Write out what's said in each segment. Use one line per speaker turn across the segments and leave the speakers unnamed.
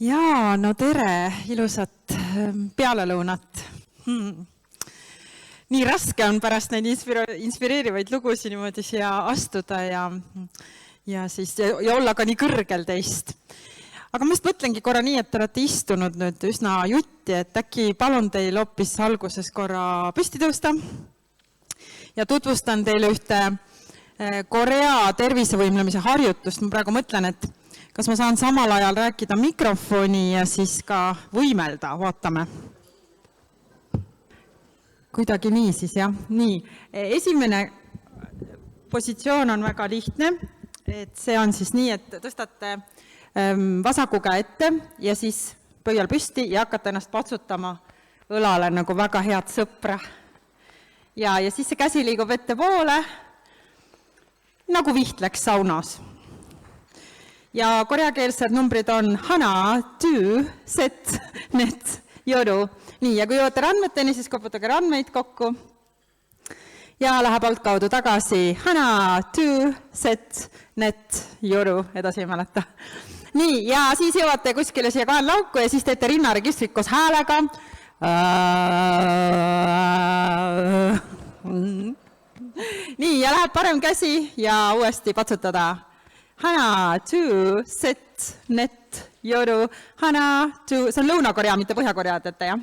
Jaa, no tere, ilusat pealelõunat. Nii raske on pärast neid inspireerivaid lugusid niimoodi siia astuda ja olla ka nii kõrgel teist. Aga ma just mõtlengi korra nii, et te olete istunud nüüd üsna jutti, et äkki palun teil hoopis alguses korra püsti tõusta ja tutvustan teile ühte Korea tervisevõimlemise harjutust. Ma praegu mõtlen, et kas ma saan samal ajal rääkida mikrofoni ja siis ka võimelda, vaatame. Kuidagi nii siis, jah. Nii, esimene positsioon on väga lihtne, et see on siis nii, et tõstate vasaku käe ette ja siis pöial püsti ja hakkate ennast patsutama õlale nagu väga head sõpra. Ja siis see käsi liigub ette poole, nagu vihtleks saunas. Ja koreakeelsed numbrid on hana, tü, set, net, joru. Nii, ja kui jõuate randmeteni, siis koputage randmeid kokku. Ja läheb alt kaudu tagasi hana, tü, set, net, joru, edasi ei mäleta. Nii, ja siis jõuate kuskile siia kaenlauku ja siis teete rinnaregistrit koos häälega. Nii, ja läheb parem käsi ja uuesti patsutada. Hana, tü, set, net, joru, hana, tü. See on Lõuna-Korea, mitte Põhja-Korea, teete, jah?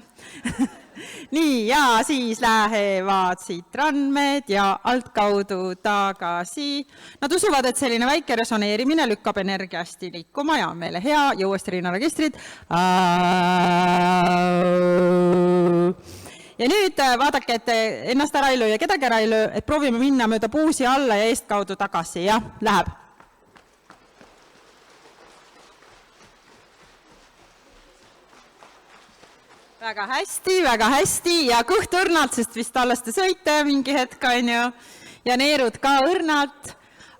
Nii, ja siis lähevad siit randmed ja alt kaudu tagasi. Nad usuvad, et selline väike resoneerimine lükkab energia hästi liikuma ja on meile hea ja uuesti rinnaregistrid. Ja nüüd vaadake, et ennast ära ei löö ja kedagi ära ei löö, et proovime minna mööda puusi alla ja eest kaudu tagasi. Ja läheb. Väga hästi ja kõht õrnalt, sest vist alles te sõite mingi hetk, on ju, ja neerud ka õrnalt,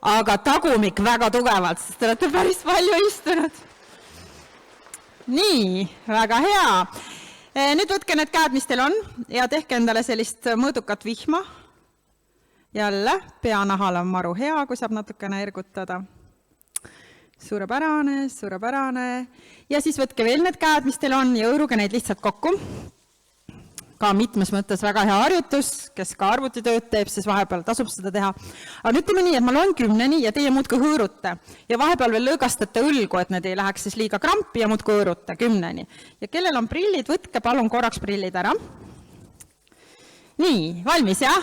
aga tagumik väga tugevalt, sest te olete päris palju istunud. Nii, väga hea. Nüüd võtke need käed, mis teil on, ja tehke endale sellist mõõdukat vihma. Jälle, peanahal on maru hea, kui saab natukene ergutada. Suurepärane. Ja siis võtke veel need käed, mis teil on, ja õõruge neid lihtsalt kokku. Ka mitmes mõttes väga hea harjutus, kes ka arvutitööd teeb, siis vahepeal tasub seda teha. Aga nüüd teeme nii, et ma loen 10 ja teie muudkui hõõrute. Ja vahepeal veel lõõgastate õlgu, et need ei läheks siis liiga krampi ja muudkui hõõrute 10. Ja kellel on prillid, võtke palun korraks prillid ära. Nii, valmis, jah?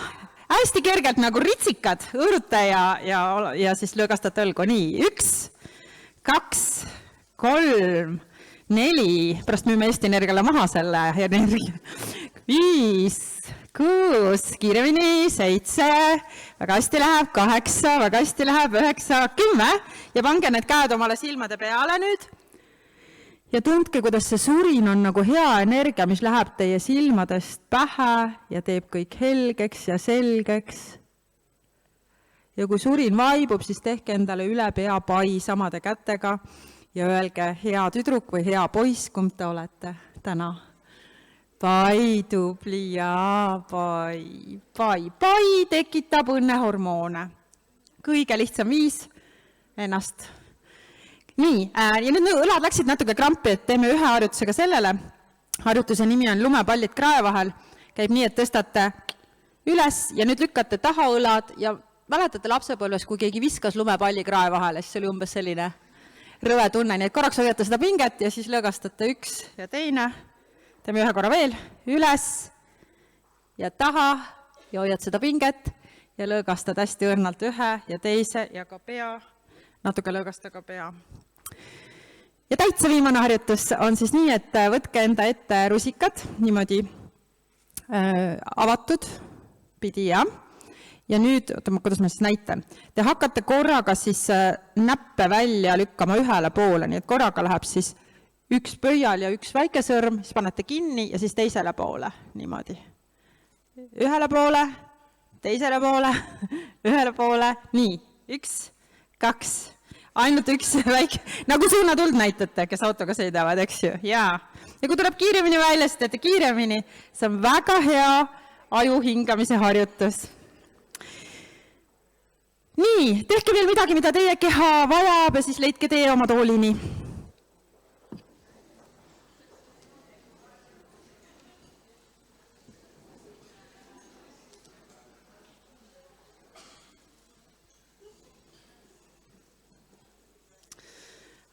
Hästi kergelt nagu ritsikad, hõõrute ja siis lõõgastate õlgu. Nii, 1, 2, 3, 4, pärast müüme Eesti Energiale maha selle energia. 5, 6, kiiremini, 7, väga hästi läheb, 8, väga hästi läheb, 9, 10 ja pange need käed omale silmade peale nüüd. Ja tundke, kuidas see surin on nagu hea energia, mis läheb teie silmadest pähe ja teeb kõik helgeks ja selgeks. Ja kui surin vaibub, siis tehke endale üle pea pai samade kätega ja öelge hea tüdruk või hea poiss, kumb te olete täna. Pai, tubli ja pai. Pai tekitab õnnehormoone. Kõige lihtsam viis ennast. Nii, ja nüüd õlad läksid natuke krampi, et teeme ühe harjutusega sellele. Harjutuse nimi on lumepallid krae vahel. Käib nii, et tõstate üles ja nüüd lükkate taha õlad ja mäletate lapsepõlves, kui keegi viskas lumepalli krae vahele, siis oli umbes selline rõve tunne, nii et korraks hoiate seda pinget ja siis lõõgastate üks ja teine. Teeme ühe korra veel, üles ja taha ja hoiad seda pinget ja lõõgastad hästi õrnalt ühe ja teise ja ka pea, natuke lõõgasta ka pea. Ja täitsa viimane harjutus on siis nii, et võtke enda ette rusikad, niimoodi avatud pidi ja. Ja nüüd, kuidas ma siis näitan, te hakkate korraga siis näppe välja lükkama ühele poole, nii et korraga läheb siis üks pöial ja üks väike sõrm, siis panete kinni ja siis teisele poole, niimoodi. Ühele poole, teisele poole, ühele poole, nii, 1, 2, ainult üks väike, nagu suunatuld näitate, kes autoga sõidavad, eks ju, jaa. Ja kui tuleb kiiremini välja, siis teete kiiremini, see on väga hea aju hingamise harjutus. Nii, tehke veel midagi, mida teie keha vajab ja siis leidke tee oma toolini.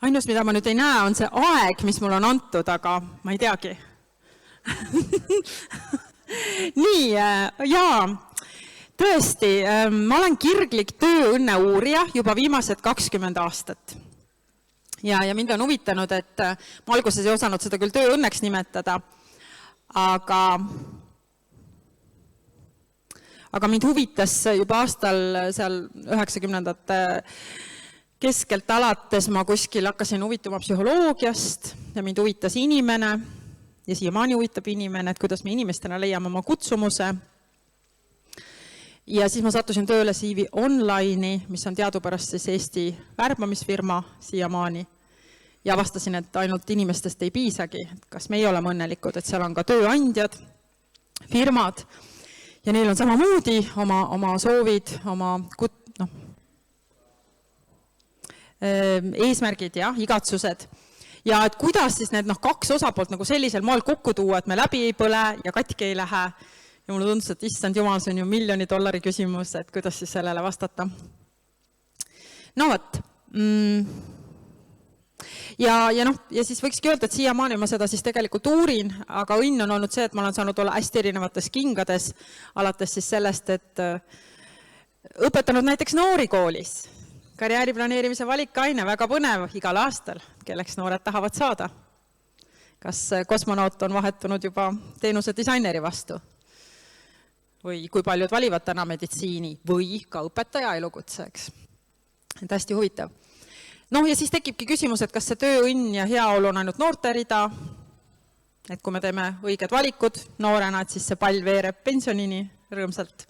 ainus, mida ma nüüd ei näe, on see aeg, mis mul on antud, aga ma ei teagi. Nii, jaa, tõesti, ma olen kirglik tööõnne uurija juba viimased 20 aastat. Ja mind on huvitanud, et ma alguses ei osanud seda küll tööõnneks nimetada, aga mind huvitas juba aastal seal 90ndate keskelt alates, ma kuskil hakkasin huvituma psühholoogiast ja mind huvitas inimene ja siiamaani huvitab inimene, et kuidas me inimestena leiame oma kutsumuse. Ja siis ma sattusin tööle CV Online'i, mis on teadupärast siis Eesti värbamisfirma siiamaani. Ja avastasin, et ainult inimestest ei piisagi, et kas me ei ole õnnelikud, et seal on ka tööandjad, firmad ja neil on samamoodi oma soovid, oma eesmärgid ja igatsused. Ja et kuidas siis need kaks osapoolt nagu sellisel moel kokku tuua, et me läbi ei põle ja katki ei lähe. Ja mulle tundus, et issand jumal, see on ju $1 000 küsimus, et kuidas siis sellele vastata. No võt. Ja siis võikski öelda, et siiamaani ma seda siis tegelikult uurin, aga õnn on olnud see, et ma olen saanud olla hästi erinevates kingades, alates siis sellest, et õpetanud näiteks noori koolis. Karjääriplaneerimise valikaine, väga põnev igal aastal, kelleks noored tahavad saada. Kas kosmonaut on vahetunud juba teenuse disaineri vastu? Või kui paljud valivad täna meditsiini või ka õpetaja elukutseks. Et hästi huvitav. Ja siis tekibki küsimus, et kas see tööõnn ja heaolu on ainult noorte rida, et kui me teeme õiged valikud noorena, et siis see pall veereb pensionini rõõmsalt.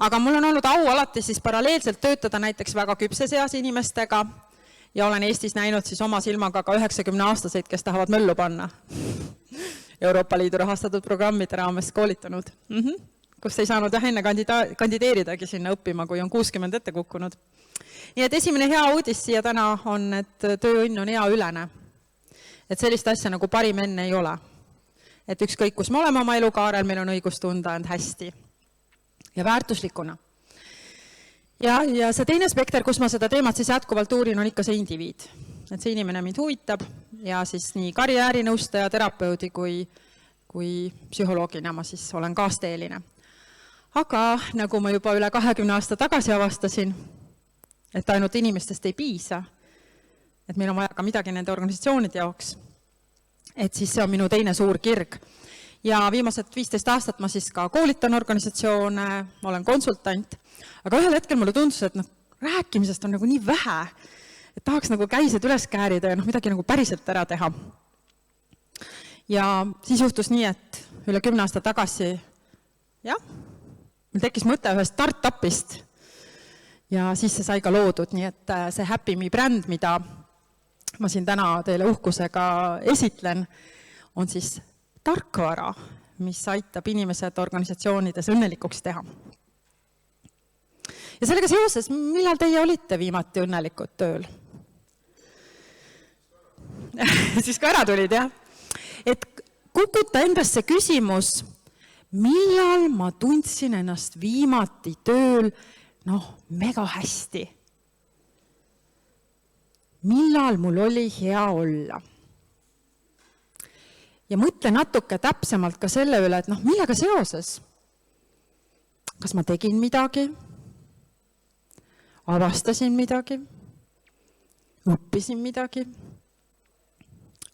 Aga mul on olnud au alati siis paralleelselt töötada näiteks väga küpses eas inimestega ja olen Eestis näinud siis oma silmaga ka 90-aastaseid, kes tahavad möllu panna. Euroopa Liidu rahastatud programmide raames koolitanud, kus ei saanud enne kandideeridagi sinna õppima, kui on 60 ette kukkunud. Nii et esimene hea uudis siia täna on, et tööõnn on hea ülene. Et sellist asja nagu parim enne ei ole. Et ükskõik, kus me oleme oma elukaarel, meil on õigus tunda end hästi ja väärtuslikuna. Ja see teine spekter, kus ma seda teemat siis jätkuvalt uurin, on ikka see indiviid. Et see inimene mind huvitab ja siis nii karjäärinõustaja, terapeudi kui psühholoogina ma siis olen kaasteeline. Aga nagu ma juba üle 20 aasta tagasi avastasin, et ainult inimestest ei piisa, et meil on vaja ka midagi nende organisatsioonide jaoks, et siis see on minu teine suur kirg. Ja viimased 15 aastat ma siis ka koolitan organisatsioone, ma olen konsultant, aga ühel hetkel mulle tundus, et rääkimisest on nagu nii vähe, et tahaks nagu käised üles käärida ja midagi nagu päriselt ära teha. Ja siis juhtus nii, et üle 10 aasta tagasi, mul tekkis mõte ühest startupist ja siis see sai ka loodud, nii et see Happy Me bränd, mida ma siin täna teile uhkusega esitlen, on siis tarkvara, mis aitab inimesed organisatsioonides õnnelikuks teha. Ja sellega seoses, millal teie olite viimati õnnelikud tööl? Siis ka ära tulid, jah? Et kukuta endasse küsimus, millal ma tundsin ennast viimati tööl mega hästi. Millal mul oli hea olla? Ja mõtle natuke täpsemalt ka selle üle, et millega seoses? Kas ma tegin midagi? Avastasin midagi? Õppisin midagi?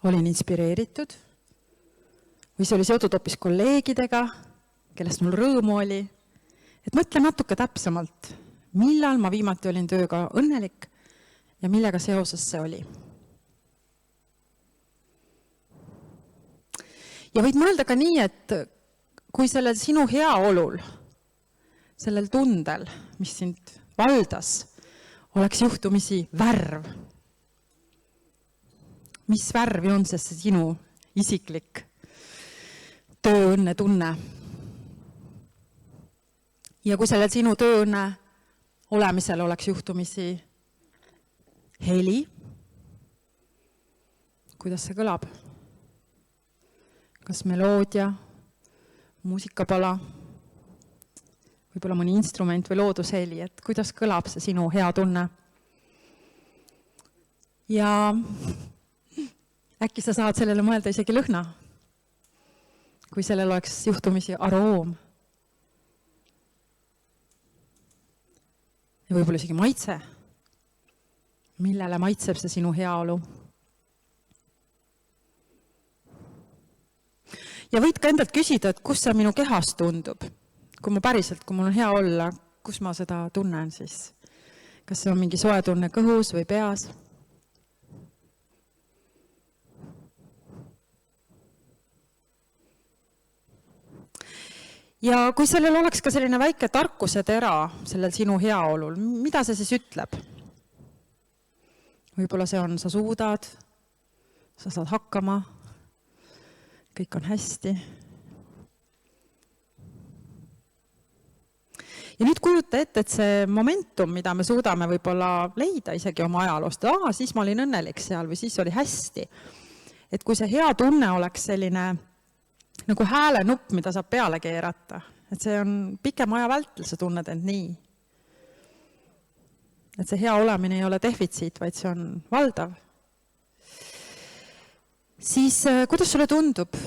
Olin inspireeritud? Või see oli seotud hoopis kolleegidega, kellest mul rõõmu oli? Et mõtle natuke täpsemalt, millal ma viimati olin tööga õnnelik ja millega seoses see oli. Ja võid mõelda ka nii, et kui sellel sinu heaolul, sellel tundel, mis sind valdas, oleks juhtumisi värv. Mis värvi on see sinu isiklik tööõnne tunne? Ja kui sellel sinu tööõnne olemisel oleks juhtumisi heli, kuidas see kõlab? Kas meloodia, muusikapala, võib-olla mõni instrument või loodusheli, et kuidas kõlab see sinu hea tunne? Ja äkki sa saad sellele mõelda isegi lõhna, kui sellel oleks juhtumisi aroom. Ja võib-olla isegi maitse. Millele maitseb see sinu heaolu? Ja võid ka endalt küsida, et kus see minu kehas tundub? Kui mul on hea olla, kus ma seda tunnen siis? Kas see on mingi soe tunne kõhus või peas? Ja kui sellel oleks ka selline väike tarkuse tera sellel sinu heaolul, mida see siis ütleb? Võib-olla see on, sa suudad, sa saad hakkama, kõik on hästi. Ja nüüd kujuta ette, et see momentum, mida me suudame võib-olla leida isegi oma ajaloost, siis ma olin õnnelik seal või siis oli hästi. Et kui see hea tunne oleks selline nagu hääle nupp, mida saab peale keerata, et see on pikem aja vältel, sa tunned end nii. Et see hea olemine ei ole defitsiit, vaid see on valdav. Siis kuidas sulle tundub?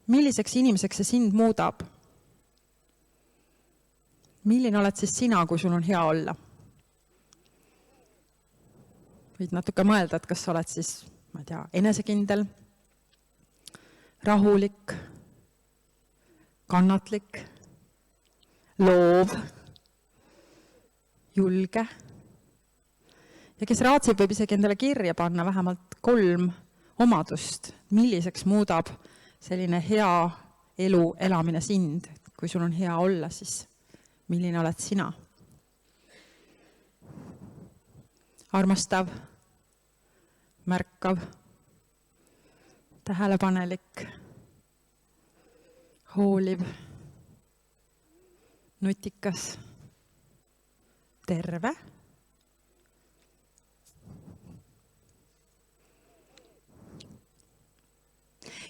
Milliseks inimeseks see sind muudab? Milline oled siis sina, kui sul on hea olla? Võid natuke mõelda, et kas sa oled siis, ma ei tea, enesekindel, rahulik, kannatlik, loov, julge. Ja kes raatsib, võib isegi endale kirja panna vähemalt 3 omadust, milliseks muudab selline hea elu elamine sind. Kui sul on hea olla, siis milline oled sina? Armastav, märkav, tähelepanelik, hooliv, nutikas, terve.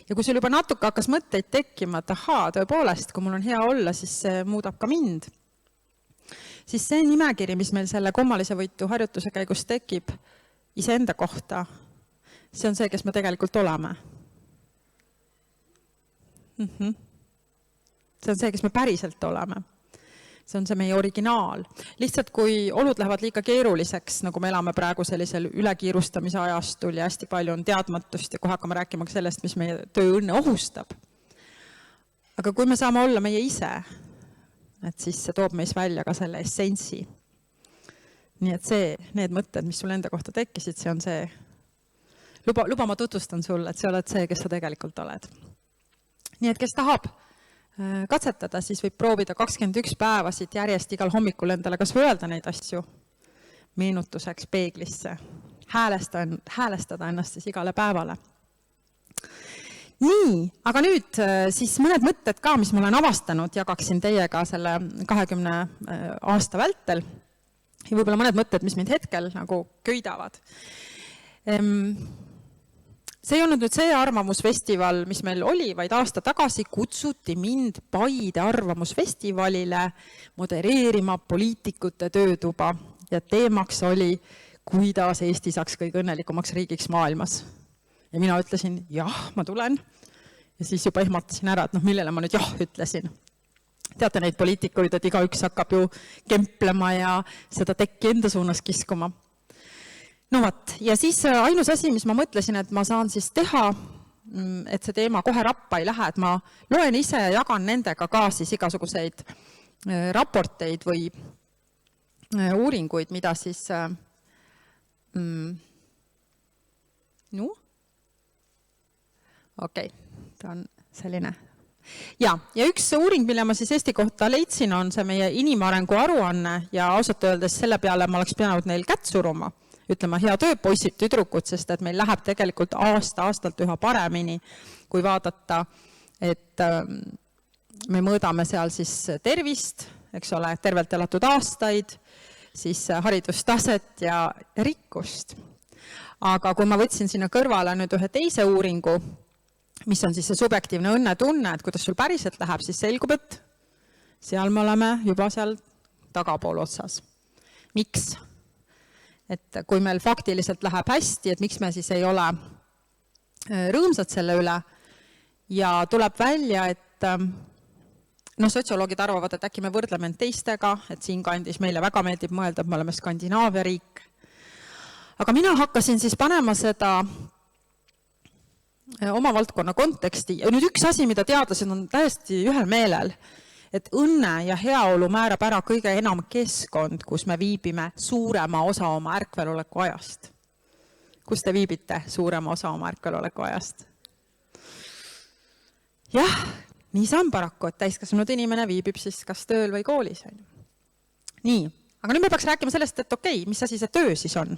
Ja kui sul juba natuke hakkas mõtteid tekkima, et tõepoolest, kui mul on hea olla, siis see muudab ka mind. Siis see nimekiri, mis meil selle kummalise võitu harjutuse käigus tekib iseenda kohta, see on see, kes me tegelikult oleme. See on see, kes me päriselt oleme. See on see meie originaal. Lihtsalt kui olud lähevad liiga keeruliseks, nagu me elame praegu sellisel ülekiirustamise ajastul ja hästi palju on teadmatust ja kohe hakkame rääkima sellest, mis meie tööõnne ohustab. Aga kui me saame olla meie ise, et siis see toob meis välja ka selle essentsi. Nii et need mõtted, mis sul enda kohta tekkisid, see on see. Luba ma tutvustan sulle, et see oled see, kes sa tegelikult oled. Nii et kes tahab katsetada, siis võib proovida 21 päevasid järjest igal hommikul endale kas või öelda neid asju meenutuseks peeglisse. Häälestada ennast siis igale päevale. Nii, aga nüüd siis mõned mõtted ka, mis ma olen avastanud, jagaksin teiega selle 20 aasta vältel. Ja võib-olla mõned mõtted, mis mind hetkel nagu köidavad. See ei olnud nüüd see arvamusfestival, mis meil oli, vaid aasta tagasi kutsuti mind Paide arvamusfestivalile modereerima poliitikute töötuba ja teemaks oli, kuidas Eesti saaks kõige õnnelikumaks riigiks maailmas. Ja mina ütlesin, jah, ma tulen. Ja siis juba ehmatasin ära, et millele ma nüüd jah ütlesin. Teate neid poliitikuid, et igaüks hakkab ju kemplema ja seda tekki enda suunas kiskuma. No võt, ja siis ainus asi, mis ma mõtlesin, et ma saan siis teha, et see teema kohe rappa ei lähe, et ma loen ise ja jagan nendega ka siis igasuguseid raporteid või uuringuid, mida siis ta on selline. Ja üks uuring, mille ma siis Eesti kohta leidsin, on see meie inimarengu aruanne ja ausalt öeldes selle peale ma oleks pidanud neil kätt suruma. Ütlema, hea töö, poisid, tüdrukud, sest et meil läheb tegelikult aasta-aastalt üha paremini, kui vaadata, et me mõõdame seal siis tervist, eks ole, tervelt elatud aastaid, siis haridustaset ja rikkust. Aga kui ma võtsin sinna kõrvale nüüd ühe teise uuringu, mis on siis see subjektiivne õnnetunne, et kuidas sul päriselt läheb, siis selgub, et seal me oleme juba seal tagapool otsas. Miks? et kui meil faktiliselt läheb hästi, et miks me siis ei ole rõõmsad selle üle ja tuleb välja, et sotsioloogid arvavad, et äkki me võrdleme end teistega, et siin kandis meile väga meeldib mõelda, et me oleme Skandinaavia riik. Aga mina hakkasin siis panema seda oma valdkonna konteksti ja nüüd üks asi, mida teadlased on täiesti ühel meelel, et õnne ja heaolu määrab ära kõige enam keskkond, kus me viibime suurema osa oma ärkveloleku ajast. Kus te viibite suurema osa oma ärkveloleku ajast? Jah, nii see on paraku, et täiskasvanud inimene viibib siis kas tööl või koolis. Nii, aga nüüd me peaks rääkima sellest, et okei, mis asi see töö siis on?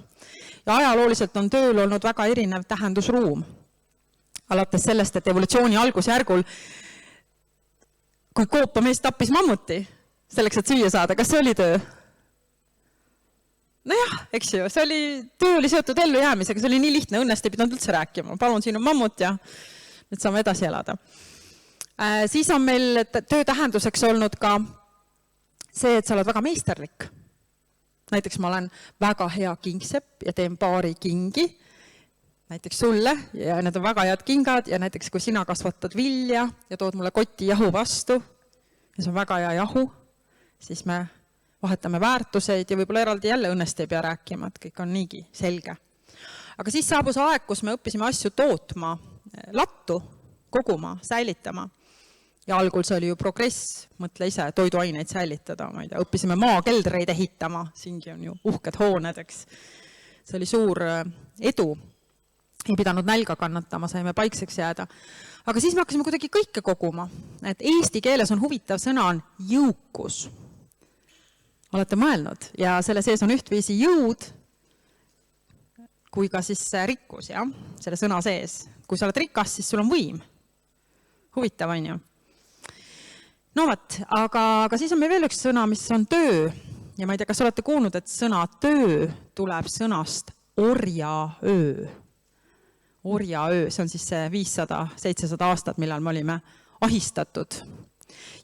Ja ajalooliselt on tööl olnud väga erinev tähendusruum. Alates sellest, et evolutsiooni algusjärgul, kui koopamees tappis mammuti, selleks, et süüa saada, kas see oli töö? Nojah, eks ju, töö oli seotud ellujäämisega, see oli nii lihtne, õnnest ei pidanud üldse rääkima. Palun, siin on mammut ja nüüd saame edasi elada. Siis on meil töö tähenduseks olnud ka see, et sa oled väga meisterlik. Näiteks ma olen väga hea kingsepp ja teen paari kingi, näiteks sulle, ja need on väga head kingad, ja näiteks kui sina kasvatad vilja ja tood mulle koti jahu vastu, ja see on väga hea jahu, siis me vahetame väärtuseid ja võib-olla eraldi jälle õnnest ei pea rääkima, et kõik on niigi selge. Aga siis saabus aeg, kus me õppisime asju tootma, lattu, koguma, säilitama. Ja algul see oli ju progress, mõtle ise toiduaineid säilitada, ma ei tea, õppisime maakeldreid ehitama, siingi on ju uhked hooned, eks. See oli suur edu, ei pidanud nälga kannatama, saime paikseks jääda. Aga siis me hakkasime kuidagi kõike koguma, et eesti keeles on huvitav sõna on jõukus. Olete mõelnud? Ja selle sees on ühtviisi jõud, kui ka siis rikkus, jah, selle sõna sees. Kui sa oled rikas, siis sul on võim. Huvitav, on ju? No võt, aga siis on meil veel üks sõna, mis on töö. Ja ma ei tea, kas olete kuulnud, et sõna töö tuleb sõnast orjaöö. Orjaöö, see on siis see 500-700 aastat, millal me olime ahistatud.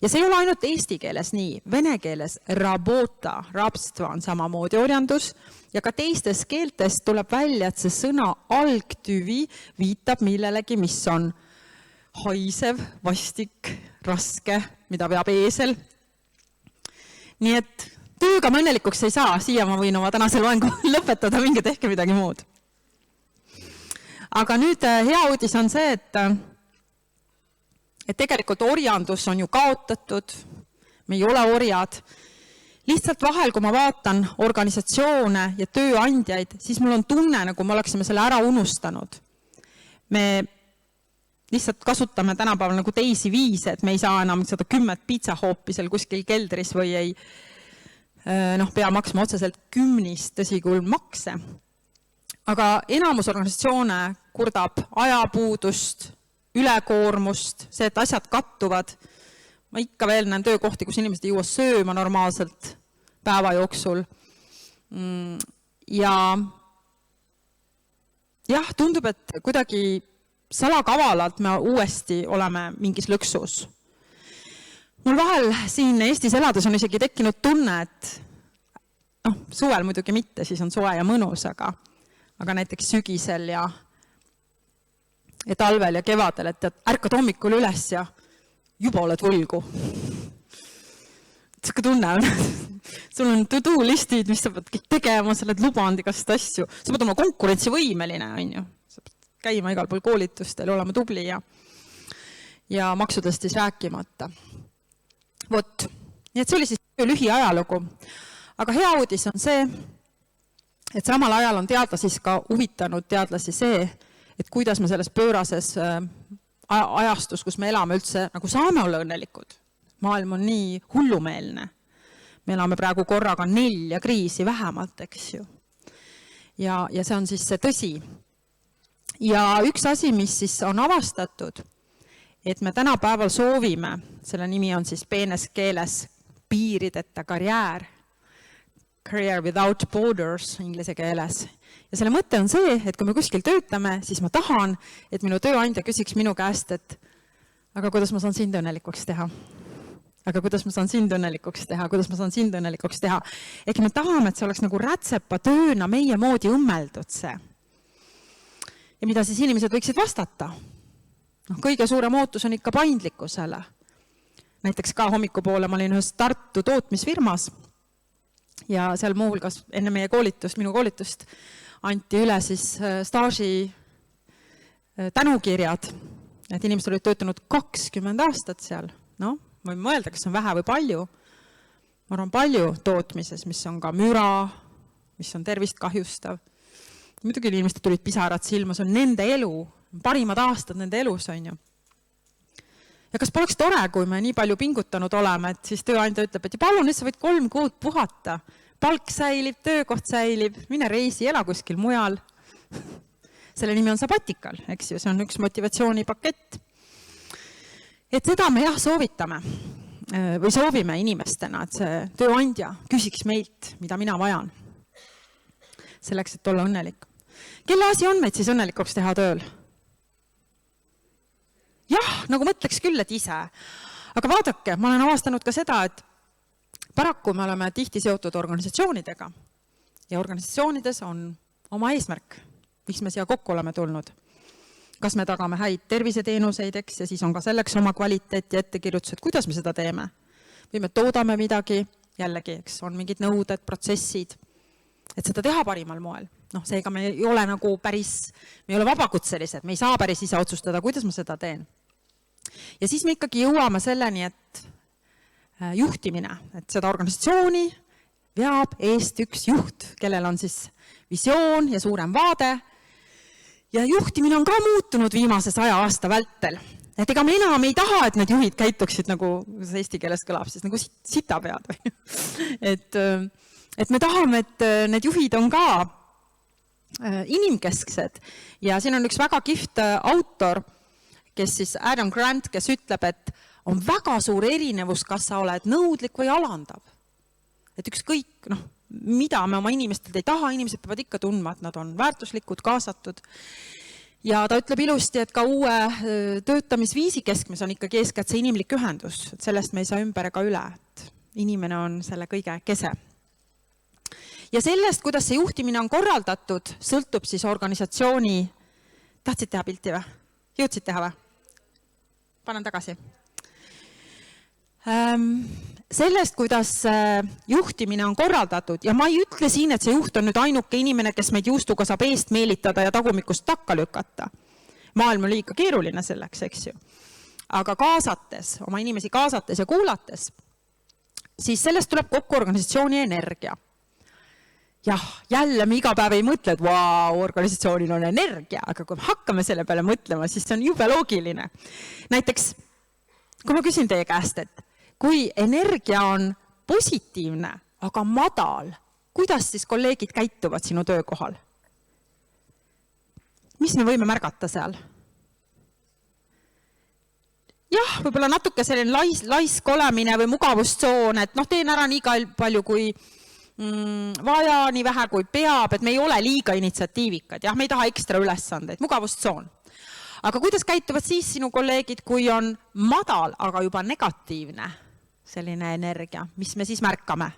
Ja see ei ole ainult eesti keeles nii. Vene keeles rabota, rabstva on samamoodi orjandus ja ka teistes keeltes tuleb välja, et see sõna algtüvi viitab millelegi, mis on haisev, vastik, raske, mida veab eesel. Nii et tööga ma õnnelikuks ei saa, siia ma võin oma tänasel loengu lõpetada, minge tehke midagi muud. Aga nüüd hea uudis on see, et tegelikult orjandus on ju kaotatud, me ei ole orjad. Lihtsalt vahel, kui ma vaatan organisatsioone ja tööandjaid, siis mul on tunne, nagu me oleksime selle ära unustanud. Me lihtsalt kasutame tänapäeval nagu teisi viise, et me ei saa enam 110 pizzahoopi seal kuskil keldris või ei pea maksma otseselt 10 tõsikul makse. Aga enamus organisatsioone kurdab ajapuudust, ülekoormust, see, et asjad kattuvad. Ma ikka veel näen töökohti, kus inimesed ei jõua sööma normaalselt päeva jooksul. Ja jah, tundub, et kuidagi salakavalalt me uuesti oleme mingis lõksus. Mul vahel siin Eestis elades on isegi tekkinud tunne, et suvel muidugi mitte, siis on soe ja mõnus, aga näiteks sügisel ja talvel ja kevadel, et ärkad hommikul üles ja juba oled võlgu. Selline tunne on. Sul on to-do listid, mis sa pead kõik tegema, sa oled lubanud igast asju. Sa pead olema konkurentsivõimeline, on ju. Sa pead käima igal pool koolitustel, olema tubli ja maksudest siis rääkimata. Vot, nii et see oli siis lühi ajalugu. Aga hea uudis on see, et samal ajal on teadlasis ka huvitanud teadlasi see, et kuidas me selles pöörases ajastus, kus me elame üldse, nagu saame olla õnnelikud. Maailm on nii hullumeelne. Me elame praegu korraga 4 kriisi vähemalt, eks ju. Ja see on siis see tõsi. Ja üks asi, mis siis on avastatud, et me tänapäeval soovime, selle nimi on siis peenes keeles piirideta karjäär, career without borders inglise keeles. Ja selle mõte on see, et kui me kuskil töötame, siis ma tahan, et minu tööandja küsiks minu käest, et aga kuidas ma saan sind õnnelikuks teha? aga kuidas ma saan sind õnnelikuks teha, kuidas ma saan sind õnnelikuks teha. Ehk me tahame, et see oleks nagu rätsepa tööna meie moodi õmmeldud see. Ja mida siis inimesed võiksid vastata? Kõige suurem ootus on ikka paindlikkusele. Näiteks ka hommikupoole ma olin ühes Tartu tootmisfirmas ja seal muuhulgas enne meie koolitust, minu koolitust, anti üle siis staaži tänukirjad, et inimesed olid töötanud 20 aastat seal. No, võin mõelda, kas on vähe või palju. Ma arvan palju tootmises, mis on ka müra, mis on tervist kahjustav. Muidugi inimesed tulid pisarad silma, see on nende elu, parimad aastad nende elus on ju. Ja kas poleks tore, kui me nii palju pingutanud oleme, et siis tööandja ütleb, et palun, nüüd sa võid 3 kuud puhata. Palk säilib, töökoht säilib, mine reisi, ela kuskil mujal. Selle nimi on sabatikal, eks ju, see on üks motivatsioonipakett. Et seda me soovitame või soovime inimestena, et see tööandja küsiks meilt, mida mina vajan. Selleks, et olla õnnelik. Kelle asi on meid siis õnnelikuks teha tööl? Jah, nagu mõtleks küll, et ise. Aga vaadake, ma olen avastanud ka seda, et paraku me oleme tihti seotud organisatsioonidega ja organisatsioonides on oma eesmärk, miks me siia kokku oleme tulnud. Kas me tagame häid terviseteenuseid, eks, ja siis on ka selleks oma kvaliteet ja ettekirjutused, kuidas me seda teeme. Või me toodame midagi, jällegi, eks, on mingid nõuded, protsessid, et seda teha parimal moel. Seega me ei ole nagu päris, me ei ole vabakutselised, me ei saa päris ise otsustada, kuidas ma seda teen. Ja siis me ikkagi jõuame selleni, et juhtimine, et seda organisatsiooni veab eest üks juht, kellel on siis visioon ja suurem vaade. Ja juhtimine on ka muutunud viimase 100 aasta vältel. Et ega me enam ei taha, et need juhid käituksid nagu, see eesti keeles kõlab, siis nagu sitapead. Et me tahame, et need juhid on ka inimkesksed ja siin on üks väga kiht autor, kes siis Adam Grant, kes ütleb, et on väga suur erinevus, kas sa oled nõudlik või alandav. Et ükskõik, mida me oma inimestelt ei taha, inimesed peavad ikka tundma, et nad on väärtuslikud, kaasatud. Ja ta ütleb ilusti, et ka uue töötamisviisi keskmes on ikkagi eeskätt see inimlik ühendus, et sellest me ei saa ümber ega üle, et inimene on selle kõige kese. Ja sellest, kuidas see juhtimine on korraldatud, sõltub siis organisatsiooni, tahtsid teha pilti või? Jõudsid teha või? Panen tagasi. Sellest, kuidas juhtimine on korraldatud ja ma ei ütle siin, et see juht on nüüd ainuke inimene, kes meid juustuga saab eest meelitada ja tagumikust takka lükata. Maailm on liiga keeruline selleks, eks ju. Aga kaasates, oma inimesi kaasates ja kuulates, siis sellest tuleb kokku organisatsiooni energia. Jah, jälle me iga päev ei mõtle, et organisatsioonil on energia, aga kui me hakkame selle peale mõtlema, siis see on jube loogiline. Näiteks, kui ma küsin teie käest, et kui energia on positiivne, aga madal, kuidas siis kolleegid käituvad sinu töökohal? Mis me võime märgata seal? Jah, võib-olla natuke selline laisk olemine või mugavustsoon, et teen ära nii palju kui vaja, nii vähe kui peab, et me ei ole liiga initsiatiivikad. Jah, me ei taha ekstra ülesandeid, mugavustsoon. Aga kuidas käituvad siis sinu kolleegid, kui on madal, aga juba negatiivne selline energia? Mis me siis märkame?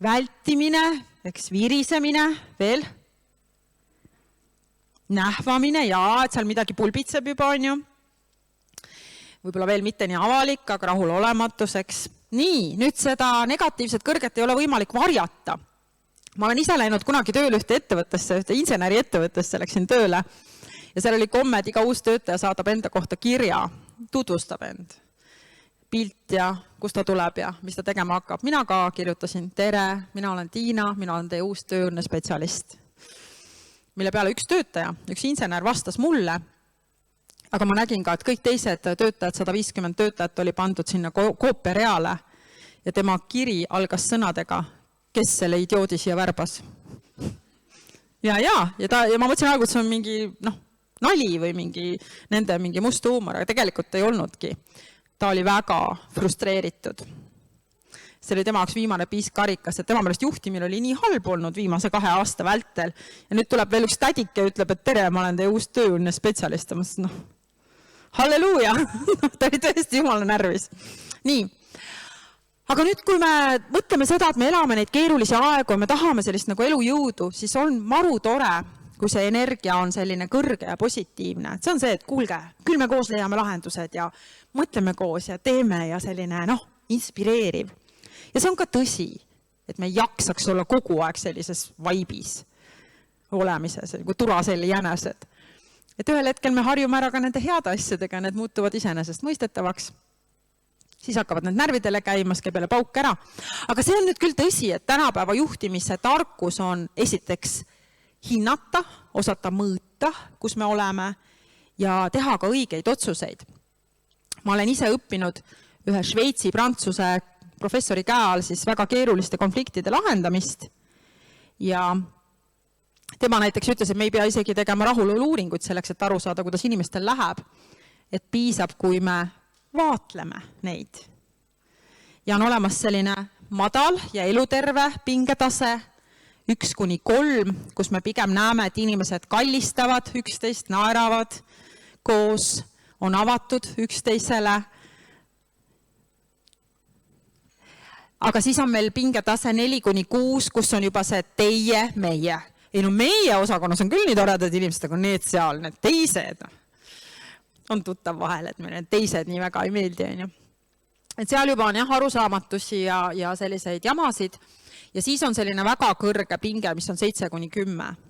Vältimine, eks virisemine, veel? Nähvamine, et seal midagi pulbitseb juba on ju. Võib-olla veel mitte nii avalik, aga rahul olematuseks. Nii, nüüd seda negatiivset kõrget ei ole võimalik varjata. Ma olen ise läinud kunagi tööle ühte ettevõttesse, ühte inseneri ettevõttesse läksin tööle ja seal oli komme, et iga uus töötaja saadab enda kohta kirja, tutvustab end. Pilt ja kust ta tuleb ja mis ta tegema hakkab. Mina ka kirjutasin, tere, mina olen Tiina, mina olen teie uus tööõnne spetsialist. Mille peale üks töötaja, üks insener vastas mulle, aga ma nägin ka, et kõik teised töötajad, 150 töötajat oli pandud sinna koopiareale ja tema kiri algas sõnadega, kes selle idioodi siia värbas. Ja ma mõtlesin algu, et see on mingi nali või nende mingi must huumor, aga tegelikult ei olnudki. Ta oli väga frustreeritud. See oli tema jaoks viimane piisk karikas, et tema meelest juhtimine oli nii halb olnud viimase 2 aasta vältel. Ja nüüd tuleb veel üks tädik ja ütleb, et tere, ma olen teie uus tööõnne spetsialist. halleluuja, ta oli tõesti jumala närvis. Nii, aga nüüd, kui me mõtleme seda, et me elame neid keerulisi aegu ja me tahame sellist nagu elujõudu, siis on maru tore, kui see energia on selline kõrge ja positiivne. See on see, et kuulge, küll me koos leiame lahendused ja mõtleme koos ja teeme ja selline, inspireeriv. Ja see on ka tõsi, et me jaksaks olla kogu aeg sellises vaibis olemises, kui turaselli jänesed. Et ühel hetkel me harjume ära ka nende heade asjadega, need muutuvad iseenesest mõistetavaks. Siis hakkavad need närvidele käima, käib jälle pauk ära. Aga see on nüüd küll tõsi, et tänapäeva juhtimise tarkus on esiteks hinnata, osata mõõta, kus me oleme ja teha ka õigeid otsuseid. Ma olen ise õppinud ühe Šveitsi-Prantsuse professori käe all siis väga keeruliste konfliktide lahendamist ja tema näiteks ütles, et me ei pea isegi tegema rahulolu-uuringuid selleks, et aru saada, kuidas inimestel läheb, et piisab, kui me vaatleme neid. Ja on olemas selline madal ja eluterve pingetase 1-3, kus me pigem näeme, et inimesed kallistavad üksteist, naeravad koos, on avatud üksteisele. Aga siis on meil pingetase 4-6, kus on juba see teie, meie. Ei, meie osakonnas on küll nii toredad inimesed, aga need seal, need teised on tuttav vahel, et meil need teised nii väga ei meeldi. Et seal juba on arusaamatusi ja selliseid jamasid ja siis on selline väga kõrge pinge, mis on 7-10.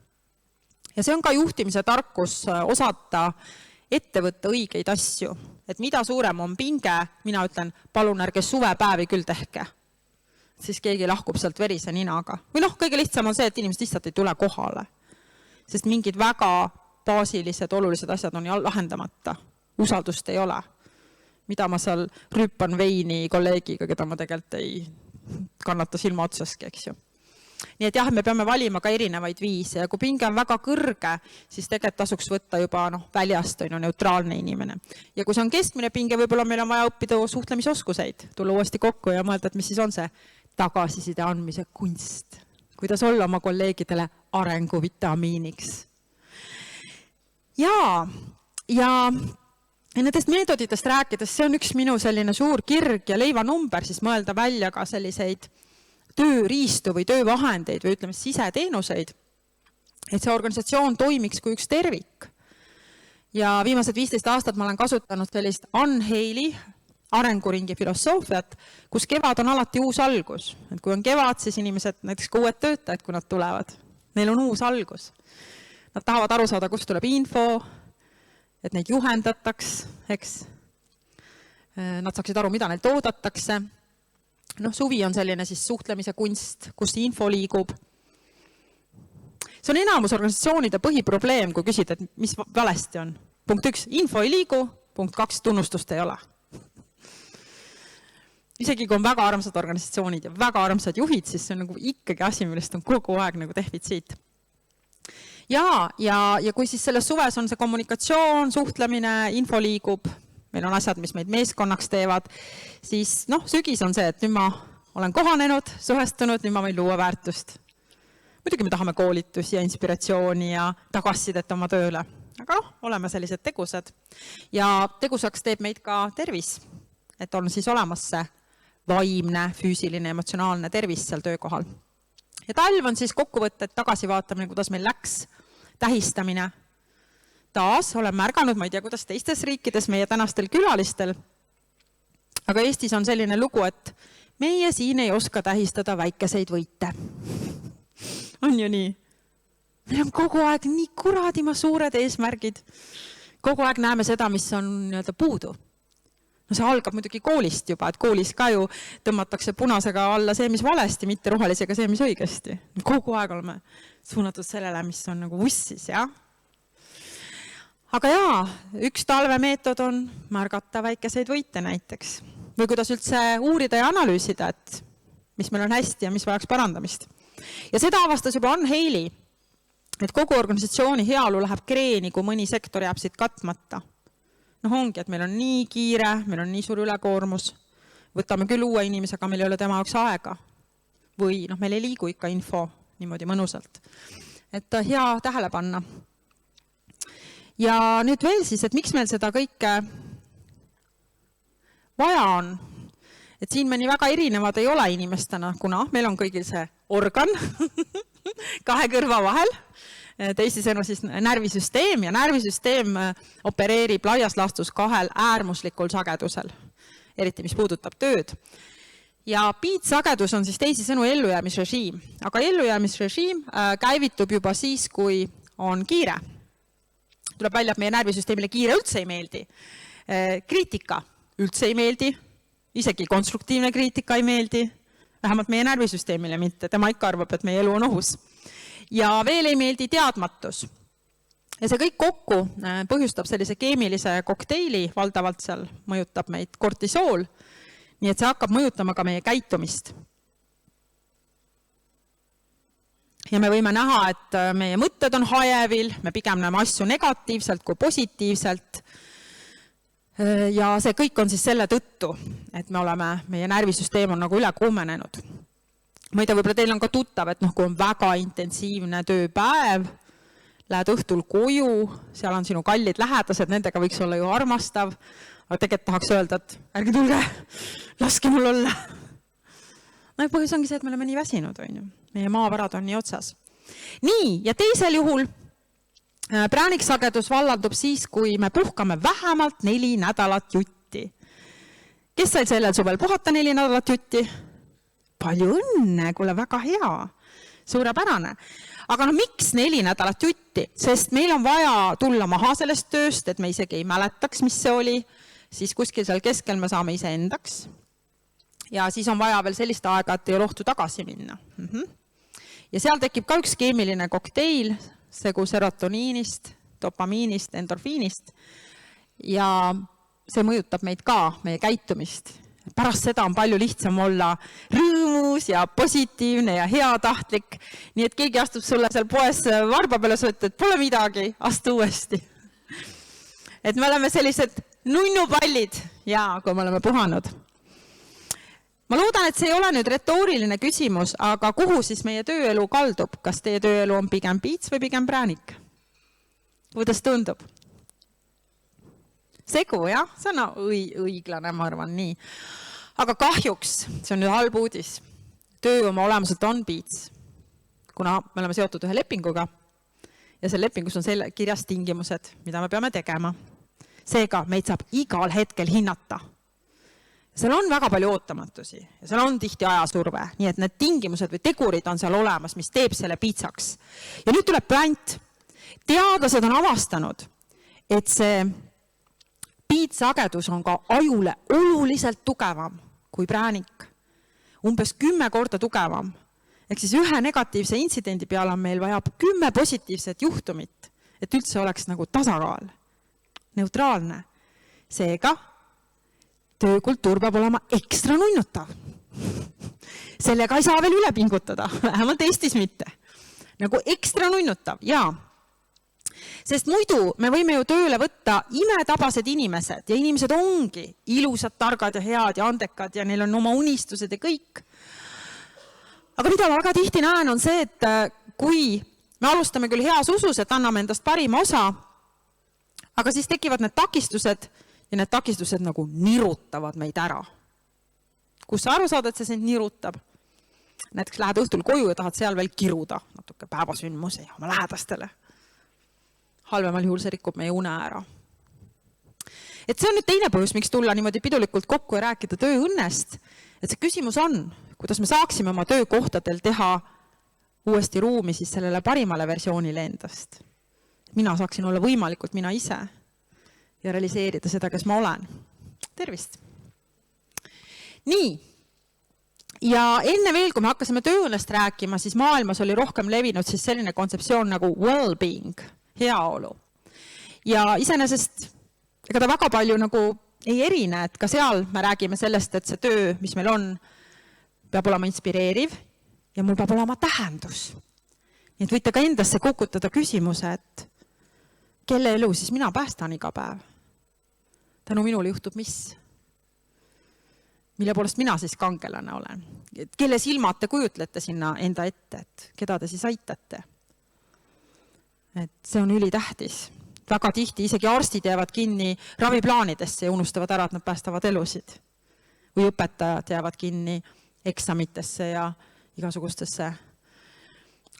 Ja see on ka juhtimise tarkus osata ette võtta õigeid asju. Et mida suurem on pinge, mina ütlen, palun ärge suvepäevi küll tehke. Siis keegi lahkub sealt verise ninaga. Või kõige lihtsam on see, et inimesed lihtsalt ei tule kohale. Sest mingid väga baasilised, olulised asjad on lahendamata. Usaldust ei ole. Mida ma seal rüüpan veini kolleegiga, keda ma tegelikult ei kannata silma otsaski, eks ju. Nii et jah, me peame valima ka erinevaid viise ja kui pinge on väga kõrge, siis tegelikult tasuks võtta juba väljast neutraalne inimene. Ja kui see on keskmine pinge, võib-olla meil on vaja õppida suhtlemisoskuseid, tulla uuesti kokku ja mõelda, et mis siis on see tagasiside andmise kunst. Kuidas olla oma kolleegidele arenguvitamiiniks. Ja nendest meetoditest rääkides, see on üks minu selline suur kirg ja leivanumber, siis mõelda välja ka selliseid tööriistu või töövahendeid või ütleme siseteenuseid, et see organisatsioon toimiks kui üks tervik. Ja viimased 15 aastat ma olen kasutanud sellist Unheili arenguringi filosoofiat, kus kevad on alati uus algus. Et kui on kevad, siis inimesed, näiteks ka uued töötajad, kui nad tulevad, neil on uus algus. Nad tahavad aru saada, kust tuleb info, et neid juhendataks, eks. Nad saaksid aru, mida neilt oodatakse. Suvi on selline siis suhtlemise kunst, kus info liigub. See on enamus organisatsioonide põhiprobleem, kui küsida, et mis valesti on. Punkt 1, info ei liigu, punkt 2, tunnustust ei ole. Isegi kui on väga armsad organisatsioonid ja väga armsad juhid, siis see on ikkagi asi, millest on kogu aeg defitsiit. Ja kui siis selles suves on see kommunikatsioon, suhtlemine, info liigub, meil on asjad, mis meid meeskonnaks teevad, siis sügis on see, et nüüd ma olen kohanenud, suhestunud, nüüd ma võin luua väärtust. Muidugi me tahame koolitusi ja inspiratsiooni ja tagasisidet oma tööle, aga oleme sellised tegusad. Ja tegusaks teeb meid ka tervis, et on siis olemas see vaimne, füüsiline, emotsionaalne tervis seal töökohal. Ja talv on siis kokkuvõtted, tagasivaatamine, kuidas meil läks, tähistamine. Taas olen märganud, ma ei tea, kuidas teistes riikides, meie tänastel külalistel, aga Eestis on selline lugu, et meie siin ei oska tähistada väikeseid võite. On ju nii? Meil on kogu aeg nii kuradima suured eesmärgid. Kogu aeg näeme seda, mis on puudu. See algab muidugi koolist juba, et koolis ka ju tõmmatakse punasega alla see, mis valesti, mitte rohelisega see, mis õigesti. Kogu aeg oleme suunatud sellele, mis on vussis, jah? Aga üks talvemeetod on märgata väikeseid võite näiteks. Või kuidas üldse uurida ja analüüsida, et mis meil on hästi ja mis vajaks parandamist. Ja seda avastas juba Unheili, et kogu organisatsiooni heaolu läheb kreeni, kui mõni sektor jääb siit katmata. Ongi, et meil on nii kiire, meil on nii suur ülekoormus, võtame küll uue inimesega, meil ei ole tema jaoks aega. Või meil ei liigu ikka info niimoodi mõnusalt. Et hea tähele panna. Ja nüüd veel siis, et miks meil seda kõike vaja on? Et siin me nii väga erinevad ei ole inimestena, kuna meil on kõigil see organ kahe kõrva vahel, teisisõnu siis närvisüsteem ja närvisüsteem opereerib laias laastus kahel äärmuslikul sagedusel, eriti mis puudutab tööd. Ja beat-sagedus on siis teisisõnu ellujäämisrežiim, aga ellujäämisrežiim käivitub juba siis, kui on kiire. Tuleb välja, et meie närvisüsteemile kiire üldse ei meeldi. Kriitika üldse ei meeldi, isegi konstruktiivne kriitika ei meeldi, vähemalt meie närvisüsteemile mitte, tema ikka arvab, et meie elu on ohus. Ja veel ei meeldi teadmatus. Ja see kõik kokku põhjustab sellise keemilise kokteili, valdavalt seal mõjutab meid kortisool, nii et see hakkab mõjutama ka meie käitumist. Ja me võime näha, et meie mõtted on hajevil, me pigem näeme asju negatiivselt kui positiivselt. Ja see kõik on siis selle tõttu, et meie närvisüsteem on nagu üle kuumenenud. Ma ei tea, võib-olla teil on ka tuttav, et kui on väga intensiivne tööpäev, lähed õhtul koju, seal on sinu kallid lähedased, nendega võiks olla ju armastav, aga tegelikult tahaks öelda, et ärge tulge, laske mul olla. No põhjus ongi see, et me oleme nii väsinud, meie maavarad on nii otsas. Nii, ja teisel juhul prääniksagedus vallandub siis, kui me puhkame vähemalt 4 nädalat jutti. Kes sai sellel suvel puhata 4 nädalat jutti? Palju õnne, kuule väga hea, suurepärane. Aga miks 4 nädalat jutti? Sest meil on vaja tulla maha sellest tööst, et me isegi ei mäletaks, mis see oli. Siis kuskil seal keskel me saame ise endaks. Ja siis on vaja veel sellist aega, et ei ole ohtu tagasi minna. Ja seal tekib ka üks keemiline kokteil, segu serotoniinist, dopamiinist, endorfiinist. Ja see mõjutab meid ka, meie käitumist. Pärast seda on palju lihtsam olla rõõmus ja positiivne ja heatahtlik. Nii et keegi astub sulle seal poes varba peale sõtta, et pole midagi, astu uuesti. Et me oleme sellised nunnupallid, kui me oleme puhanud. Ma loodan, et see ei ole nüüd retooriline küsimus, aga kuhu siis meie tööelu kaldub? Kas teie tööelu on pigem piits või pigem präänik? Kuidas tundub? Segu, jah? See on õiglane, ma arvan nii. Aga kahjuks, see on nüüd halb uudis, töö oma olemuselt on piits, kuna me oleme seotud ühe lepinguga ja selle lepingus on kirjas tingimused, mida me peame tegema. Seega meid saab igal hetkel hinnata. Seal on väga palju ootamatusi ja seal on tihti ajasurve, nii et need tingimused või tegurid on seal olemas, mis teeb selle piitsaks. Ja nüüd tuleb plant. Teadlased on avastanud, et see piitsagedus on ka ajule oluliselt tugevam kui präänik. Umbes 10 korda tugevam. Ehk siis ühe negatiivse intsidendi peale on meil vaja 10 positiivset juhtumit, et üldse oleks nagu tasakaal, neutraalne. Seega, töökultuur peab olema ekstra nunnutav. Sellega ei saa veel üle pingutada, vähemalt Eestis mitte. Nagu ekstra nunnutav, jaa. Sest muidu me võime ju tööle võtta imetabased inimesed ja inimesed ongi ilusad, targad ja head ja andekad ja neil on oma unistused ja kõik. Aga mida ma väga tihti näen on see, et kui me alustame küll heas usus, et anname endast parima osa, aga siis tekivad need takistused ja need takistused nagu nirutavad meid ära. Kus sa aru saad, et see sind nirutab? Näiteks lähed õhtul koju ja tahad seal veel kiruda natuke päevasündmusi oma lähedastele. Halvemal juhul see rikub meie une ära. Et see on nüüd teine põhjus, miks tulla niimoodi pidulikult kokku ja rääkida tööõnnest. Et see küsimus on, kuidas me saaksime oma töökohtadel teha uuesti ruumi siis sellele parimale versioonile endast. Mina saaksin olla võimalikult mina ise ja realiseerida seda, kes ma olen. Tervist! Nii, ja enne veel, kui me hakkasime tööõnnest rääkima, siis maailmas oli rohkem levinud siis selline kontseptsioon nagu well-being, heaolu. Ja iseenesest, ega ta väga palju nagu ei erine, et ka seal me räägime sellest, et see töö, mis meil on, peab olema inspireeriv ja mul peab olema tähendus. Nii et võite ka endasse kukutada küsimuse, et kelle elu siis mina päästan iga päev? Tänu minule juhtub mis? Mille poolest mina siis kangelane olen? Kelle silmad te kujutlete sinna enda ette, et keda te siis aitate? Et see on ülitähtis. Väga tihti isegi arstid jäävad kinni raviplaanidesse ja unustavad ära, et nad päästavad elusid. Või õpetajad jäävad kinni eksamitesse ja igasugustesse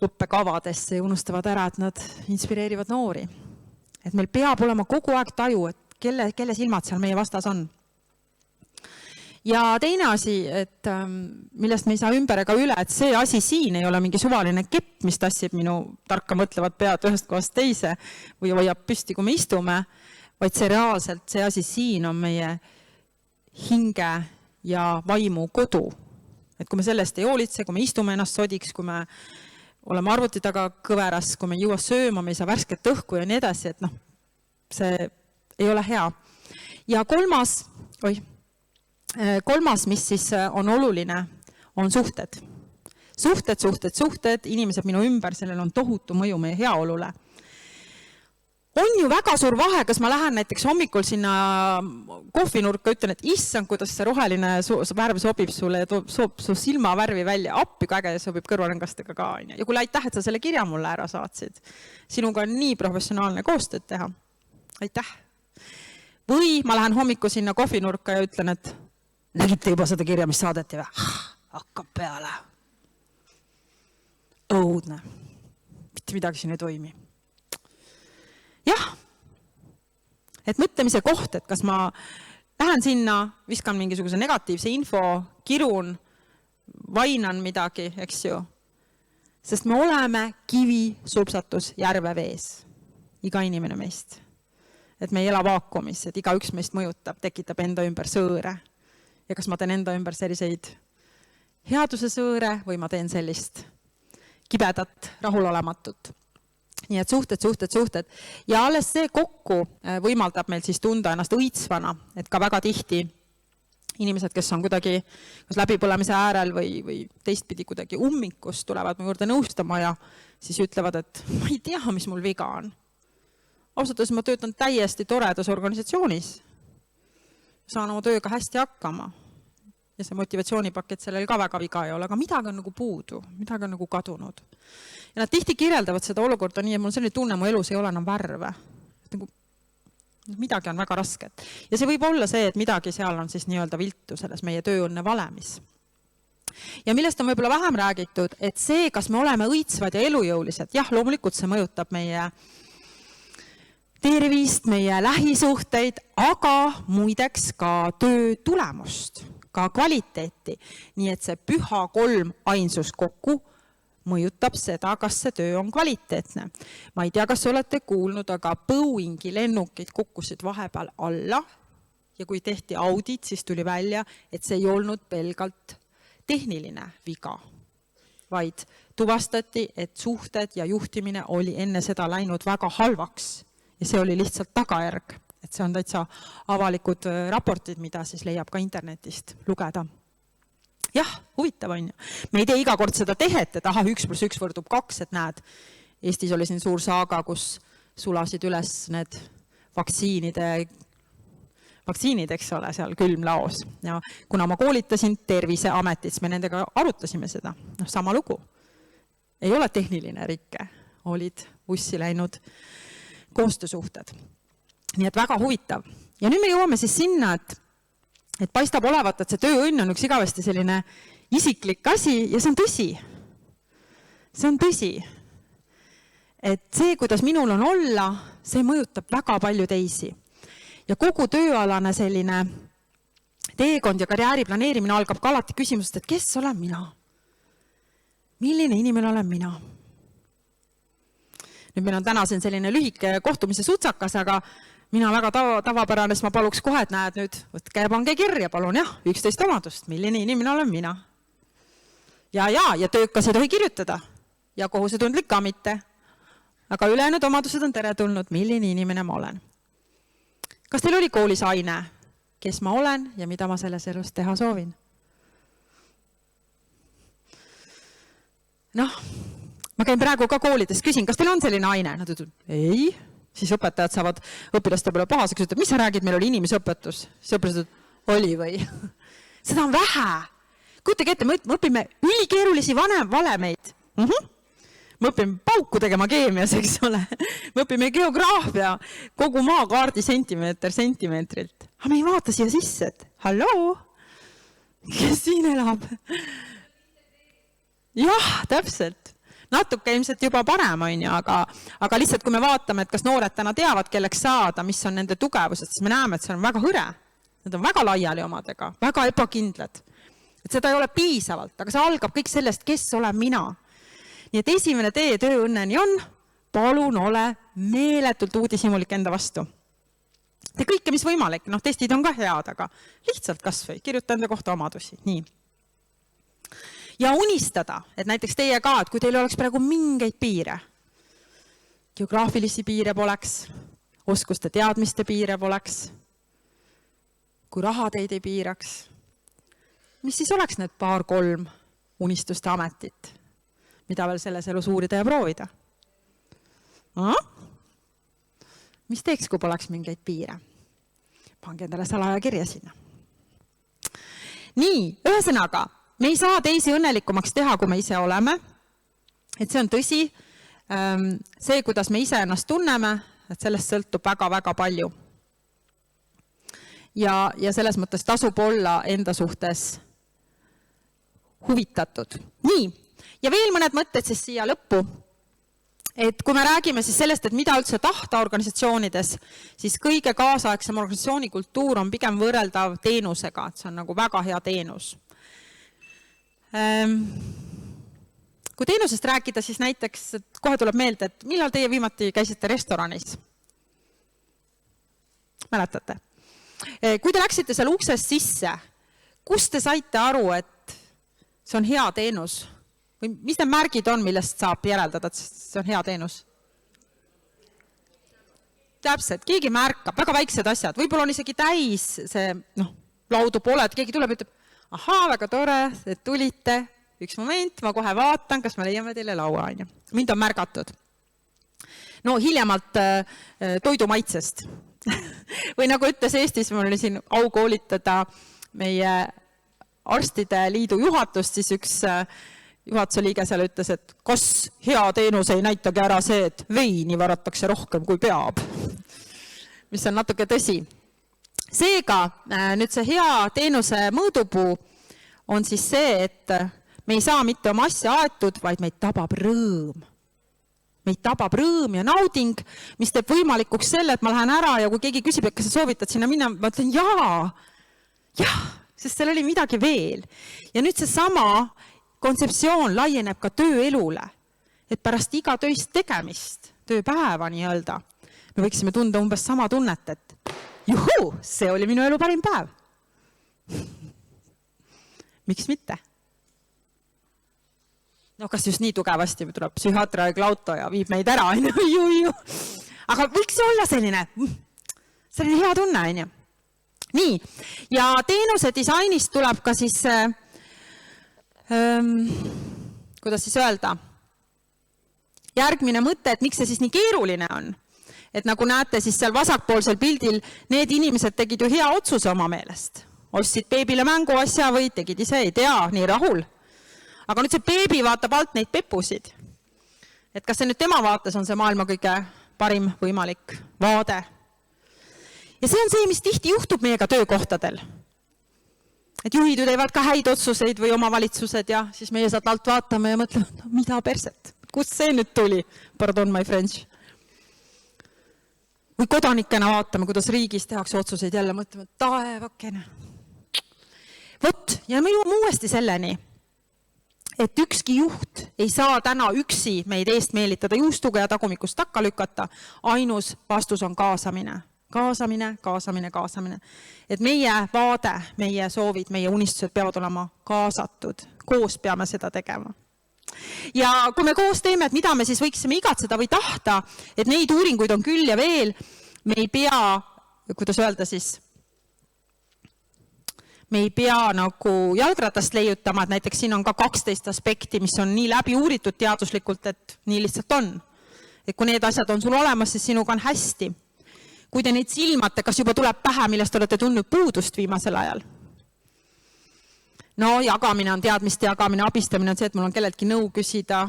õppekavadesse ja unustavad ära, et nad inspireerivad noori. Et meil peab olema kogu aeg taju, et kelle silmad seal meie vastas on. Ja teine asi, et millest me ei saa ümber ega üle, et see asi siin ei ole mingi suvaline kepp, mis tassib minu tarka mõtlevad pead ühest kohast teise või hoiab püsti, kui me istume, vaid see reaalselt, see asi siin on meie hinge ja vaimu kodu. Et kui me sellest ei hoolitse, kui me istume ennast sodiks, kui me oleme arvuti taga kõveras, kui me ei jõua sööma, me ei saa värsket õhku ja nii edasi, et see ei ole hea. Ja kolmas, mis siis on oluline, on suhted. Suhted, inimesed minu ümber, sellel on tohutu mõju meie heaolule. On ju väga suur vahe, kas ma lähen näiteks hommikul sinna kohvinurka, ütlen, et issand, kuidas see roheline värv sobib sulle ja soob su silmavärvi välja, appi kui äge sobib kõrvarõngastega ka. Ja kui aitäh, et sa selle kirja mulle ära saatsid. Sinuga on nii professionaalne koostööd teha. Aitäh. Või ma lähen hommiku sinna kohvinurka ja ütlen, et nägite juba seda kirja, mis saadeti või? Hakkab peale. Õudne. Mitte midagi siin ei toimi. Jah. Et mõtlemise koht, et kas ma lähen sinna, viskan mingisuguse negatiivse info, kirun, vainan midagi, eks ju. Sest me oleme kivi supsatus järve vees. Iga inimene meist. Et me ei ela vaakumis, et iga üks meist mõjutab, tekitab enda ümber sõõre. Ja kas ma teen enda ümber selliseid headuse sõõre või ma teen sellist kibedat, rahulolematut. Nii et suhted. Ja alles see kokku võimaldab meil siis tunda ennast õitsvana, et ka väga tihti inimesed, kes on kuidagi kas läbipõlemise äärel või teistpidi kuidagi ummikust, tulevad mu juurde nõustama ja siis ütlevad, et ma ei tea, mis mul viga on. Ausalt öeldes ma töötan täiesti toredas organisatsioonis. Saan oma tööga hästi hakkama. Ja see motivatsioonipakett sellel ka väga viga ei ole, aga midagi on nagu puudu, midagi on nagu kadunud. Ja nad tihti kirjeldavad seda olukorda nii, et mul selline tunne, mu elus ei ole enam värve. Nagu, midagi on väga rasket. Ja see võib olla see, et midagi seal on siis nii-öelda viltu selles meie tööõnne valemis. Ja millest on võib-olla vähem räägitud, et see, kas me oleme õitsvad ja elujõulised, jah, loomulikult see mõjutab meie tervist, meie lähisuhteid, aga muideks ka töö tulemust, ka kvaliteeti. Nii et see püha 3 ainsus kokku mõjutab seda, kas see töö on kvaliteetne. Ma ei tea, kas olete kuulnud, aga Boeingi lennukid kukkusid vahepeal alla ja kui tehti audit, siis tuli välja, et see ei olnud pelgalt tehniline viga, vaid tuvastati, et suhted ja juhtimine oli enne seda läinud väga halvaks. Ja see oli lihtsalt tagajärg, et see on täitsa avalikud raportid, mida siis leiab ka internetist lugeda. Jah, huvitav on ju. Me ei tee iga kord seda tehet, et 1+1 võrdub 2, et näed, Eestis oli siin suur saaga, kus sulasid üles need vaktsiinid, eks ole, seal külmlaos. Ja kuna ma koolitasin Terviseametit, siis me nendega arutasime seda. Sama lugu. Ei ole tehniline rikke, olid ussi läinud koostöösuhted. Nii et väga huvitav. Ja nüüd me jõuame siis sinna, et paistab olevat, et see tööõnn on üks igavesti selline isiklik asi ja see on tõsi. See on tõsi. Et see, kuidas minul on olla, see mõjutab väga palju teisi. Ja kogu tööalane selline teekond ja karjääri planeerimine algab ka alati küsimusest, et kes olen mina? Milline inimene olen mina? Nüüd meil on täna siin selline lühike kohtumise sutsakas, aga mina väga tavapärane, ma paluks kohe, et näed nüüd, võtke ja pange kirja, palun, jah, 11 omadust, milline inimene olen mina. Ja töökas ei tohi kirjutada ja kohusetundlik ka mitte. Aga ülejäänud omadused on teretulnud, milline inimene ma olen. Kas teil oli koolis aine, kes ma olen ja mida ma selles elus teha soovin? Ma käin praegu ka koolides, küsin, kas teil on selline aine? Nad ütlevad, ei. Siis õpetajad saavad õpilaste peale pahaseks, et mis sa räägid, meil oli inimesõpetus. Siis õpilased oli või? Seda on vähe. Kujutage ette, me õpime ülikeerulisi valemeid. me õpime pauku tegema keemias, eks ole. Me õpime geograafia kogu maakaardi sentimeetrilt. Aga me ei vaata siia sisse, et halloo, kes siin elab? Jah, täpselt. Natuke ilmselt juba parem, on ju, aga lihtsalt kui me vaatame, et kas noored täna teavad, kelleks saada, mis on nende tugevused, siis me näeme, et see on väga hõre. Nad on väga laiali omadega, väga ebakindlad. Et seda ei ole piisavalt, aga see algab kõik sellest, kes olen mina. Nii et esimene tee tööõnneni on, palun ole meeletult uudishimulik enda vastu. Tee kõike, mis võimalik, testid on ka head, aga lihtsalt kas või kirjuta enda kohta omadusi. Nii. Ja unistada, et näiteks teie ka, et kui teil oleks praegu mingeid piire, geograafilisi piire poleks, oskuste teadmiste piire poleks, kui raha teid ei piiraks, mis siis oleks need 2-3 unistuste ametit, mida veel selles elus uurida ja proovida? Mis teeks, kui poleks mingeid piire? Pange endale salaja kirja sinna. Nii, ühesõnaga, me ei saa teisi õnnelikumaks teha, kui me ise oleme. Et see on tõsi. See, kuidas me ise ennast tunneme, et sellest sõltub väga-väga palju. Ja selles mõttes tasub olla enda suhtes huvitatud. Nii, ja veel mõned mõtted siis siia lõppu. Et kui me räägime siis sellest, et mida üldse tahta organisatsioonides, siis kõige kaasaegsem organisatsiooni kultuur on pigem võrreldav teenusega, et see on nagu väga hea teenus. Kui teenusest rääkida, siis näiteks kohe tuleb meelde, et millal teie viimati käisite restoranis? Mäletate? Kui te läksite seal uksest sisse, kus te saite aru, et see on hea teenus? Või mis need märgid on, millest saab järeldada, et see on hea teenus? Täpselt, keegi märkab, väga väiksed asjad. Võib-olla on isegi täis see laudu pole, et keegi tuleb ja ütleb, ahaa, väga tore, et tulite, üks moment, ma kohe vaatan, kas me leiame teile laua. Mind on märgatud. No hiljemalt toidumaitsest. Või nagu ütles Eestis, mul oli siin au koolitada meie arstide liidu juhatust, siis üks juhatuse liige seal ütles, et kas hea teenus ei näitagi ära see, et veini varatakse rohkem kui peab. Mis on natuke tõsi. Seega, nüüd see hea teenuse mõõdupuu on siis see, et me ei saa mitte oma asja aetud, vaid meid tabab rõõm. Meid tabab rõõm ja nauding, mis teeb võimalikuks selle, et ma lähen ära ja kui keegi küsib, et kas sa soovitad sinna minna, ma ütlen jah, sest seal oli midagi veel. Ja nüüd see sama kontseptsioon laieneb ka tööelule, et pärast iga töist tegemist, tööpäeva nii-öelda, me võiksime tunda umbes sama tunnet, et juhu, see oli minu elu parim päev. Miks mitte? No kas just nii tugevasti tuleb psühhiaatra ja auto ja viib meid ära, aga võiks olla selline hea tunne, on ju. Nii, ja teenuse disainist tuleb ka siis kuidas siis öelda, järgmine mõte, et miks see siis nii keeruline on. Et nagu näete, siis seal vasakpoolsel pildil need inimesed tegid ju hea otsuse oma meelest. Ostsid beebile mängu asja või tegid ise, ei tea, nii rahul. Aga nüüd see beebi vaatab alt neid pepusid. Et kas see nüüd tema vaates on see maailma kõige parim võimalik vaade. Ja see on see, mis tihti juhtub meiega töökohtadel. Et juhid teevad ka häid otsuseid või omavalitsused ja siis meie saad alt vaatame ja mõtleme, mida perset, kust see nüüd tuli? Pardon my French. Või kodanikena vaatame, kuidas riigis tehakse otsuseid jälle, mõtleme, taevakene. Vot, ja me jõuame uuesti selleni, et ükski juht ei saa täna üksi meid eest meelitada juustuga ja tagumikust takka lükata, ainus vastus on kaasamine. Kaasamine. Et meie vaade, meie soovid, meie unistused peavad olema kaasatud. Koos peame seda tegema. Ja kui me koos teeme, et mida me siis võiksime igatseda või tahta, et neid uuringuid on küll ja veel, me ei pea, kuidas öelda siis, me ei pea nagu jalgratast leiutama, et näiteks siin on ka 12 aspekti, mis on nii läbi uuritud teaduslikult, et nii lihtsalt on. Et kui need asjad on sul olemas, siis sinuga on hästi. Kui te neid silmate, kas juba tuleb pähe, millest olete tundnud puudust viimasel ajal? No jagamine on teadmiste jagamine, abistamine on see, et mul on kelleltki nõu küsida,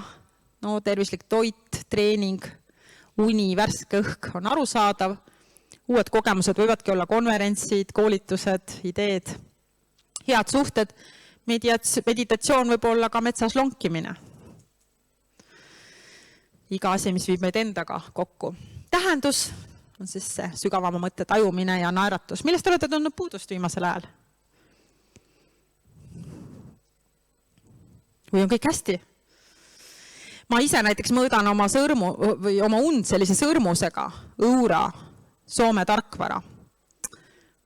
no tervislik toit, treening, uni, värske õhk on arusaadav. Uued kogemused võivadki olla konverentsid, koolitused, ideed, head suhted, meditatsioon võib olla ka metsas lonkimine. Iga asi, mis viib meid endaga kokku. Tähendus on siis see sügavama mõtte tajumine ja naeratus. Millest olete tundnud puudust viimasel ajal? Või on kõik hästi? Ma ise näiteks mõõdan oma sõrmu või oma und sellise sõrmusega, õura, Soome tarkvara.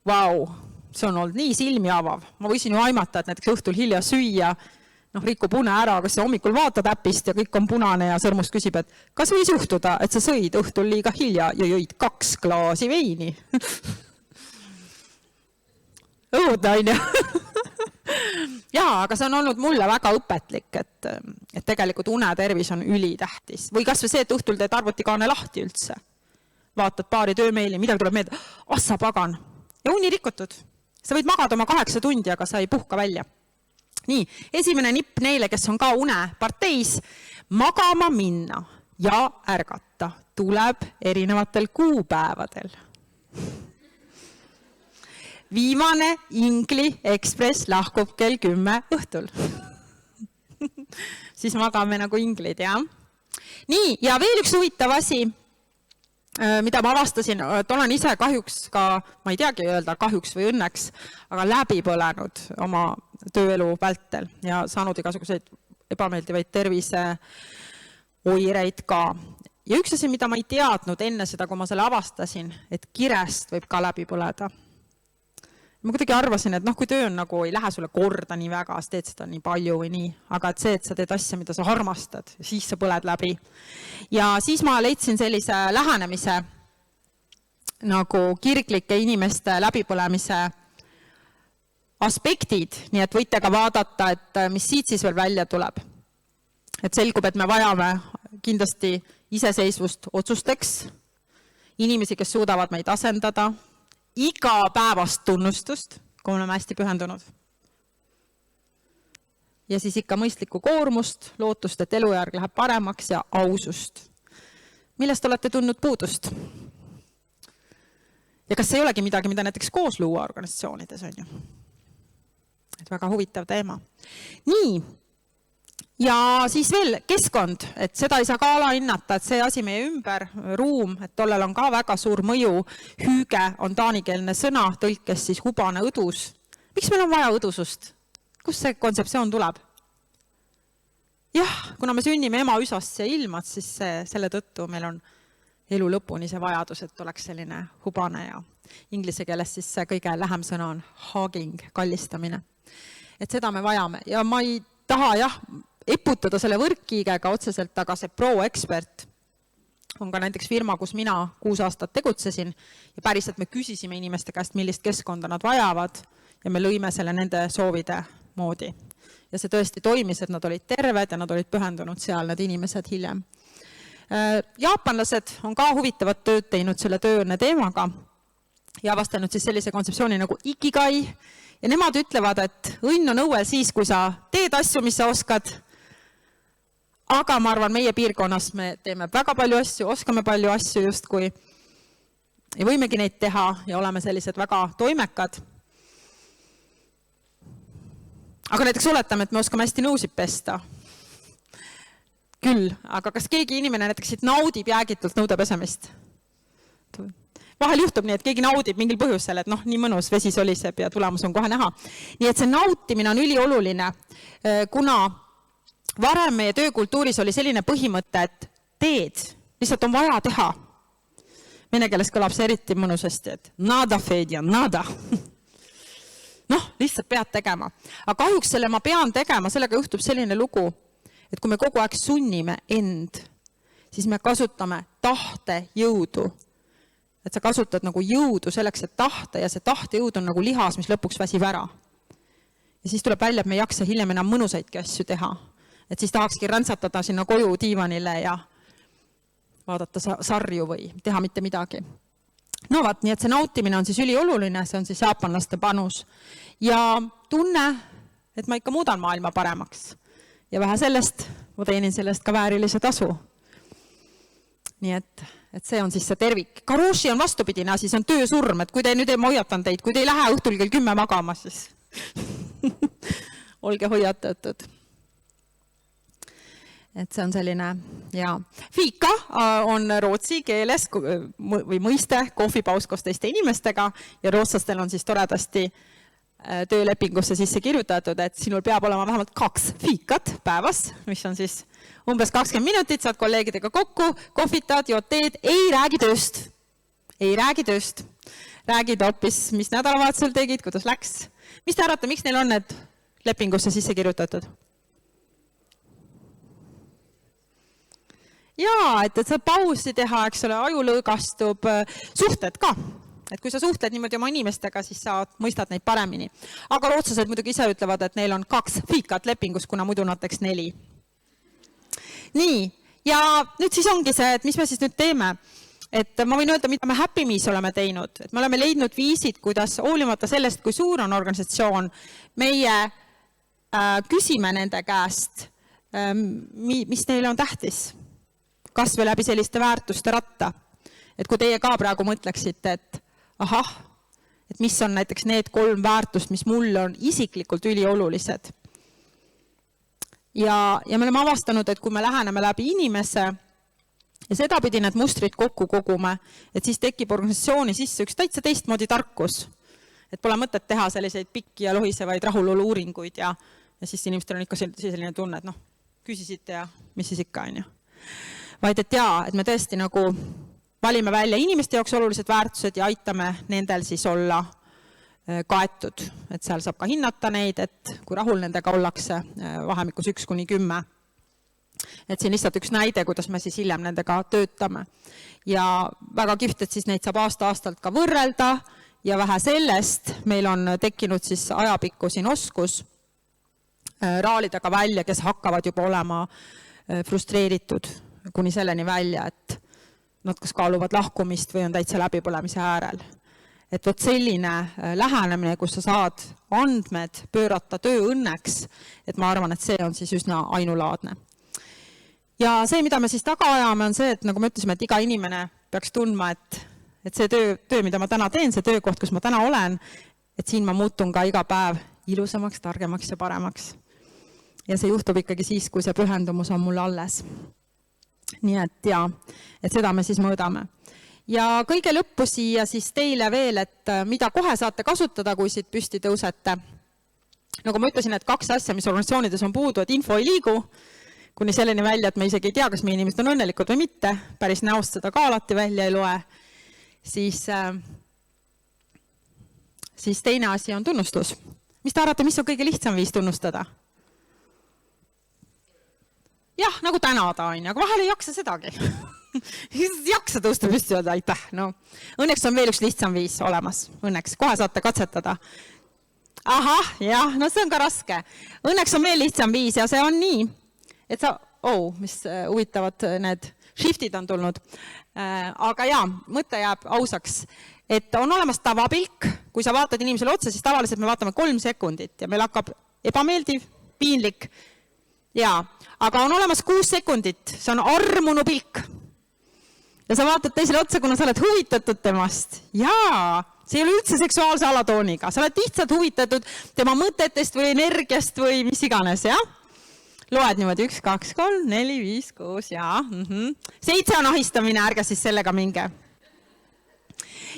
Vau, see on olnud nii silmi avav. Ma võisin ju aimata, et näiteks õhtul hilja süüa, rikub une ära, kas sa hommikul vaatad äpist ja kõik on punane ja sõrmust küsib, et kas võis juhtuda, et sa sõid õhtul liiga hilja ja jõid 2 klaasi veini? Õudne, on ju? Jaa, aga see on olnud mulle väga õpetlik, et tegelikult unetervis on ülitähtis. Või kas või see, et õhtul teed arvutikaane lahti üldse. Vaatad paari töömeili, midagi tuleb meelde, sa pagan. Ja uni rikutud. Sa võid magada oma 8 tundi, aga sa ei puhka välja. Nii, esimene nipp neile, kes on ka uneparteis, magama minna ja ärgata tuleb erinevatel kuupäevadel. Viimane Ingli Ekspress lahkub kell 10 õhtul. Siis magame nagu inglid, jah. Nii, ja veel üks huvitav asi, mida ma avastasin, et olen ise kahjuks ka, ma ei teagi öelda kahjuks või õnneks, aga läbi põlenud oma tööelu vältel ja saanud igasuguseid ebameeldivaid tervise oireid ka. Ja üks asi, mida ma ei teadnud enne seda, kui ma selle avastasin, et kirest võib ka läbi põleda. Ma kuidagi arvasin, et kui töö on nagu ei lähe sulle korda nii väga, sa teed seda nii palju või nii, aga et see, et sa teed asja, mida sa armastad, siis sa põled läbi. Ja siis ma leidsin sellise lähenemise nagu kirglike inimeste läbipõlemise aspektid, nii et võite ka vaadata, et mis siit siis veel välja tuleb. Et selgub, et me vajame kindlasti iseseisvust otsusteks, inimesi, kes suudavad meid asendada, iga päevast tunnustust, kui oleme hästi pühendunud. Ja siis ikka mõistlikku koormust, lootust, et elujärg läheb paremaks ja ausust. Millest olete tundnud puudust? Ja kas ei olegi midagi, mida näiteks koos luua organisatsioonides on ju? Et väga huvitav teema. Nii, ja siis veel keskkond, et seda ei saa ka alahinnata, et see asi meie ümber, ruum, et tollel on ka väga suur mõju. Hüüge on taanikeelne sõna, tõlkes siis hubane õdus. Miks meil on vaja õdusust? Kust see kontseptsioon tuleb? Jah, kuna me sünnime ema üsast ja ilmad, siis selle tõttu meil on elu lõpuni see vajadus, et oleks selline hubane ja inglise keeles siis see kõige lähem sõna on hugging, kallistamine. Et seda me vajame ja ma ei taha eputada selle võrkkiigega otseselt, aga see ProExpert on ka näiteks firma, kus mina 6 aastat tegutsesin ja päriselt me küsisime inimeste käest, millist keskkonda nad vajavad ja me lõime selle nende soovide moodi. Ja see tõesti toimis, et nad olid terved ja nad olid pühendunud seal need inimesed hiljem. Jaapanlased on ka huvitavat tööd teinud selle tööõnne teemaga ja avastanud siis sellise kontseptsiooni nagu ikigai ja nemad ütlevad, et õnn on õuel siis, kui sa teed asju, mis sa oskad, aga ma arvan, meie piirkonnas me teeme väga palju asju, oskame palju asju justkui ja võimegi neid teha ja oleme sellised väga toimekad. Aga näiteks oletame, et me oskame hästi nõusid pesta. Küll, aga kas keegi inimene näiteks naudib jäägitult nõude pesemist? Vahel juhtub nii, et keegi naudib mingil põhjusel, et nii mõnus vesi soliseb ja tulemus on kohe näha. Nii et see nautimine on ülioluline, kuna varem meie töökultuuris oli selline põhimõte, et teed, lihtsalt on vaja teha. Vene keeles kõlab see eriti mõnusasti, et nada fed ja nada. Lihtsalt pead tegema. Aga kahjuks selle ma pean tegema, sellega juhtub selline lugu, et kui me kogu aeg sunnime end, siis me kasutame tahte jõudu. Et sa kasutad nagu jõudu selleks, et tahta ja see tahtejõud on nagu lihas, mis lõpuks väsib ära. Ja siis tuleb välja, et me ei jaksa hiljem enam mõnusaidki asju teha. Et siis tahakski räntsatada sinna koju diivanile ja vaadata sarju või teha mitte midagi. No vaat, nii et see nautimine on siis ülioluline, see on siis jaapanlaste panus. Ja tunne, et ma ikka muudan maailma paremaks. Ja vähe sellest, ma teenin sellest ka väärilise tasu. Nii et see on siis see tervik. Karoshi on vastupidine asi, see on töösurm, et kui te nüüd ma hoiatan teid, kui te ei lähe õhtul kell 10 magama, siis olge hoiatatud. Et see on selline, ja. Fiika on rootsi keeles või mõiste kohvipaus koos teiste inimestega ja rootslastel on siis toredasti töölepingusse sisse kirjutatud, et sinul peab olema vähemalt 2 fiikat päevas, mis on siis umbes 20 minutit, saad kolleegidega kokku, kohvitad, jood teed, ei räägi tööst. Ei räägi tööst. Räägid hoopis, mis nädalavahetusel tegid, kuidas läks. Mis te arvate, miks neil on need lepingusse sisse kirjutatud? Jaa, et saad pausi teha, eks ole, aju lõõgastub, suhted ka. Et kui sa suhtled niimoodi oma inimestega, siis sa mõistad neid paremini. Aga rootslased muidugi ise ütlevad, et neil on 2 fiikat lepingus, kuna muidu nad teeks 4. Nii, ja nüüd siis ongi see, et mis me siis nüüd teeme. Et ma võin öelda, mida me Happy Me's oleme teinud. Et me oleme leidnud viisid, kuidas hoolimata sellest, kui suur on organisatsioon, meie küsime nende käest, mis neile on tähtis. Kas või läbi selliste väärtuste ratta. Et kui teie ka praegu mõtleksite, et ahah, et mis on näiteks need 3 väärtust, mis mulle on isiklikult üliolulised. Ja me oleme avastanud, et kui me läheneme läbi inimese ja sedapidi need mustrid kokku kogume, et siis tekib organisatsiooni sisse üks täitsa teistmoodi tarkus. Et pole mõtet teha selliseid pikki ja lohisevaid rahulolu uuringuid ja siis inimestel on ikka selline tunne, et küsisite ja mis siis ikka on ju. Vaid et jaa, et me tõesti nagu valime välja inimeste jaoks olulised väärtused ja aitame nendel siis olla kaetud. Et seal saab ka hinnata neid, et kui rahul nendega ollakse vahemikus 1–10. Et siin lihtsalt üks näide, kuidas me siis hiljem nendega töötame. Ja väga kihvt, et siis neid saab aasta-aastalt ka võrrelda ja vähe sellest meil on tekkinud siis ajapikku siin oskus raalida ka välja, kes hakkavad juba olema frustreeritud kuni selleni välja, et nad kas kaaluvad lahkumist või on täitsa läbipõlemise äärel. Et võt selline lähenemine, kus sa saad andmed pöörata töö õnneks, et ma arvan, et see on siis üsna ainulaadne. Ja see, mida me siis taga ajame, on see, et nagu me ütlesime, et iga inimene peaks tundma, et see töö, mida ma täna teen, see töökoht, kus ma täna olen, et siin ma muutun ka iga päev ilusamaks, targemaks ja paremaks. Ja see juhtub ikkagi siis, kui see pühendumus on mul alles. Nii et jaa, et seda me siis mõõdame. Ja kõige lõppu siia siis teile veel, et mida kohe saate kasutada, kui siit püsti tõusete. Nagu ma ütlesin, et 2 asja, mis organisatsioonides on puudu, et info ei liigu, kuni selleni välja, et me isegi ei tea, kas meie inimesed on õnnelikud või mitte, päris näost seda ka alati välja ei loe, siis teine asi on tunnustus. Mis te arvate, mis on kõige lihtsam viis tunnustada? Jah, nagu tänada on, aga vahel ei jaksa sedagi. Jaksa tõusta püsti öelda, aitäh. No. Õnneks on veel üks lihtsam viis olemas. Õnneks, kohe saate katsetada. Ahah, jah, no see on ka raske. Õnneks on veel lihtsam viis ja see on nii, et sa, mis huvitavad need shiftid on tulnud. Aga jaa, mõte jääb ausaks, et on olemas tavapilk. Kui sa vaatad inimesele otsa, siis tavaliselt me vaatame 3 sekundit ja meil hakkab ebameeldiv, piinlik. Jaa, aga on olemas 6 sekundit, see on armunu pilk. Ja sa vaatad teisele otsa, kuna sa oled huvitatud temast. Jaa, see ei ole üldse seksuaalse alatooniga. Sa oled lihtsalt huvitatud tema mõtetest või energiast või mis iganes, jah? Loed niimoodi 1, 2, 3, 4, 5, 6, jaa. 7 on ahistamine, ärge siis sellega minge.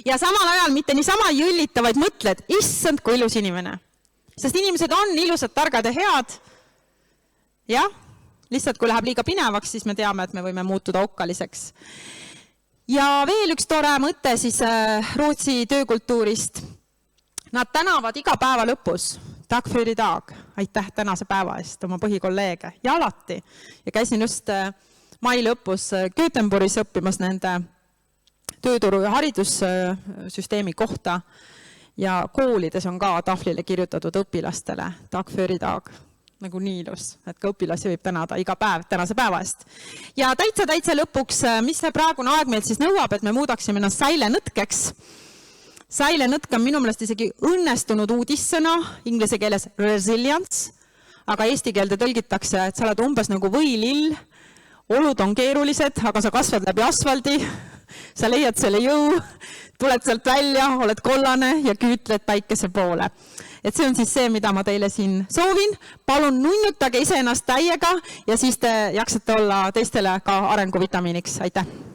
Ja samal ajal mitte niisama jõllita, vaid mõtled, issand, kui ilus inimene. Sest inimesed on ilusad, targad ja head. Jah, lihtsalt kui läheb liiga pinevaks, siis me teame, et me võime muutuda okkaliseks. Ja veel üks tore mõte siis Rootsi töökultuurist. Nad tänavad iga päeva lõpus. Tack för idag. Aitäh tänase päeva eest oma põhikolleege. Ja alati. Ja käisin just mai lõpus Göteborgis õppimas nende tööturu ja haridussüsteemi kohta. Ja koolides on ka tahvlile kirjutatud õpilastele. Tack för idag. Nagu nii ilus, et ka õpilasi võib tänada iga päev tänase päeva eest. Ja täitsa lõpuks, mis see praegune aeg meil siis nõuab, et me muudaksime ennast säilenõtkeks. Säilenõtk on minu meelest isegi õnnestunud uudissõna, inglise keeles resilience, aga eesti keelde tõlgitakse, et sa oled umbes nagu võilill, olud on keerulised, aga sa kasvad läbi asfaldi, sa leiad selle jõu, tuled sealt välja, oled kollane ja küütled päikese poole. Et see on siis see, mida ma teile siin soovin. Palun nunnutage iseennast täiega ja siis te jaksate olla teistele ka arenguvitamiiniks. Aitäh!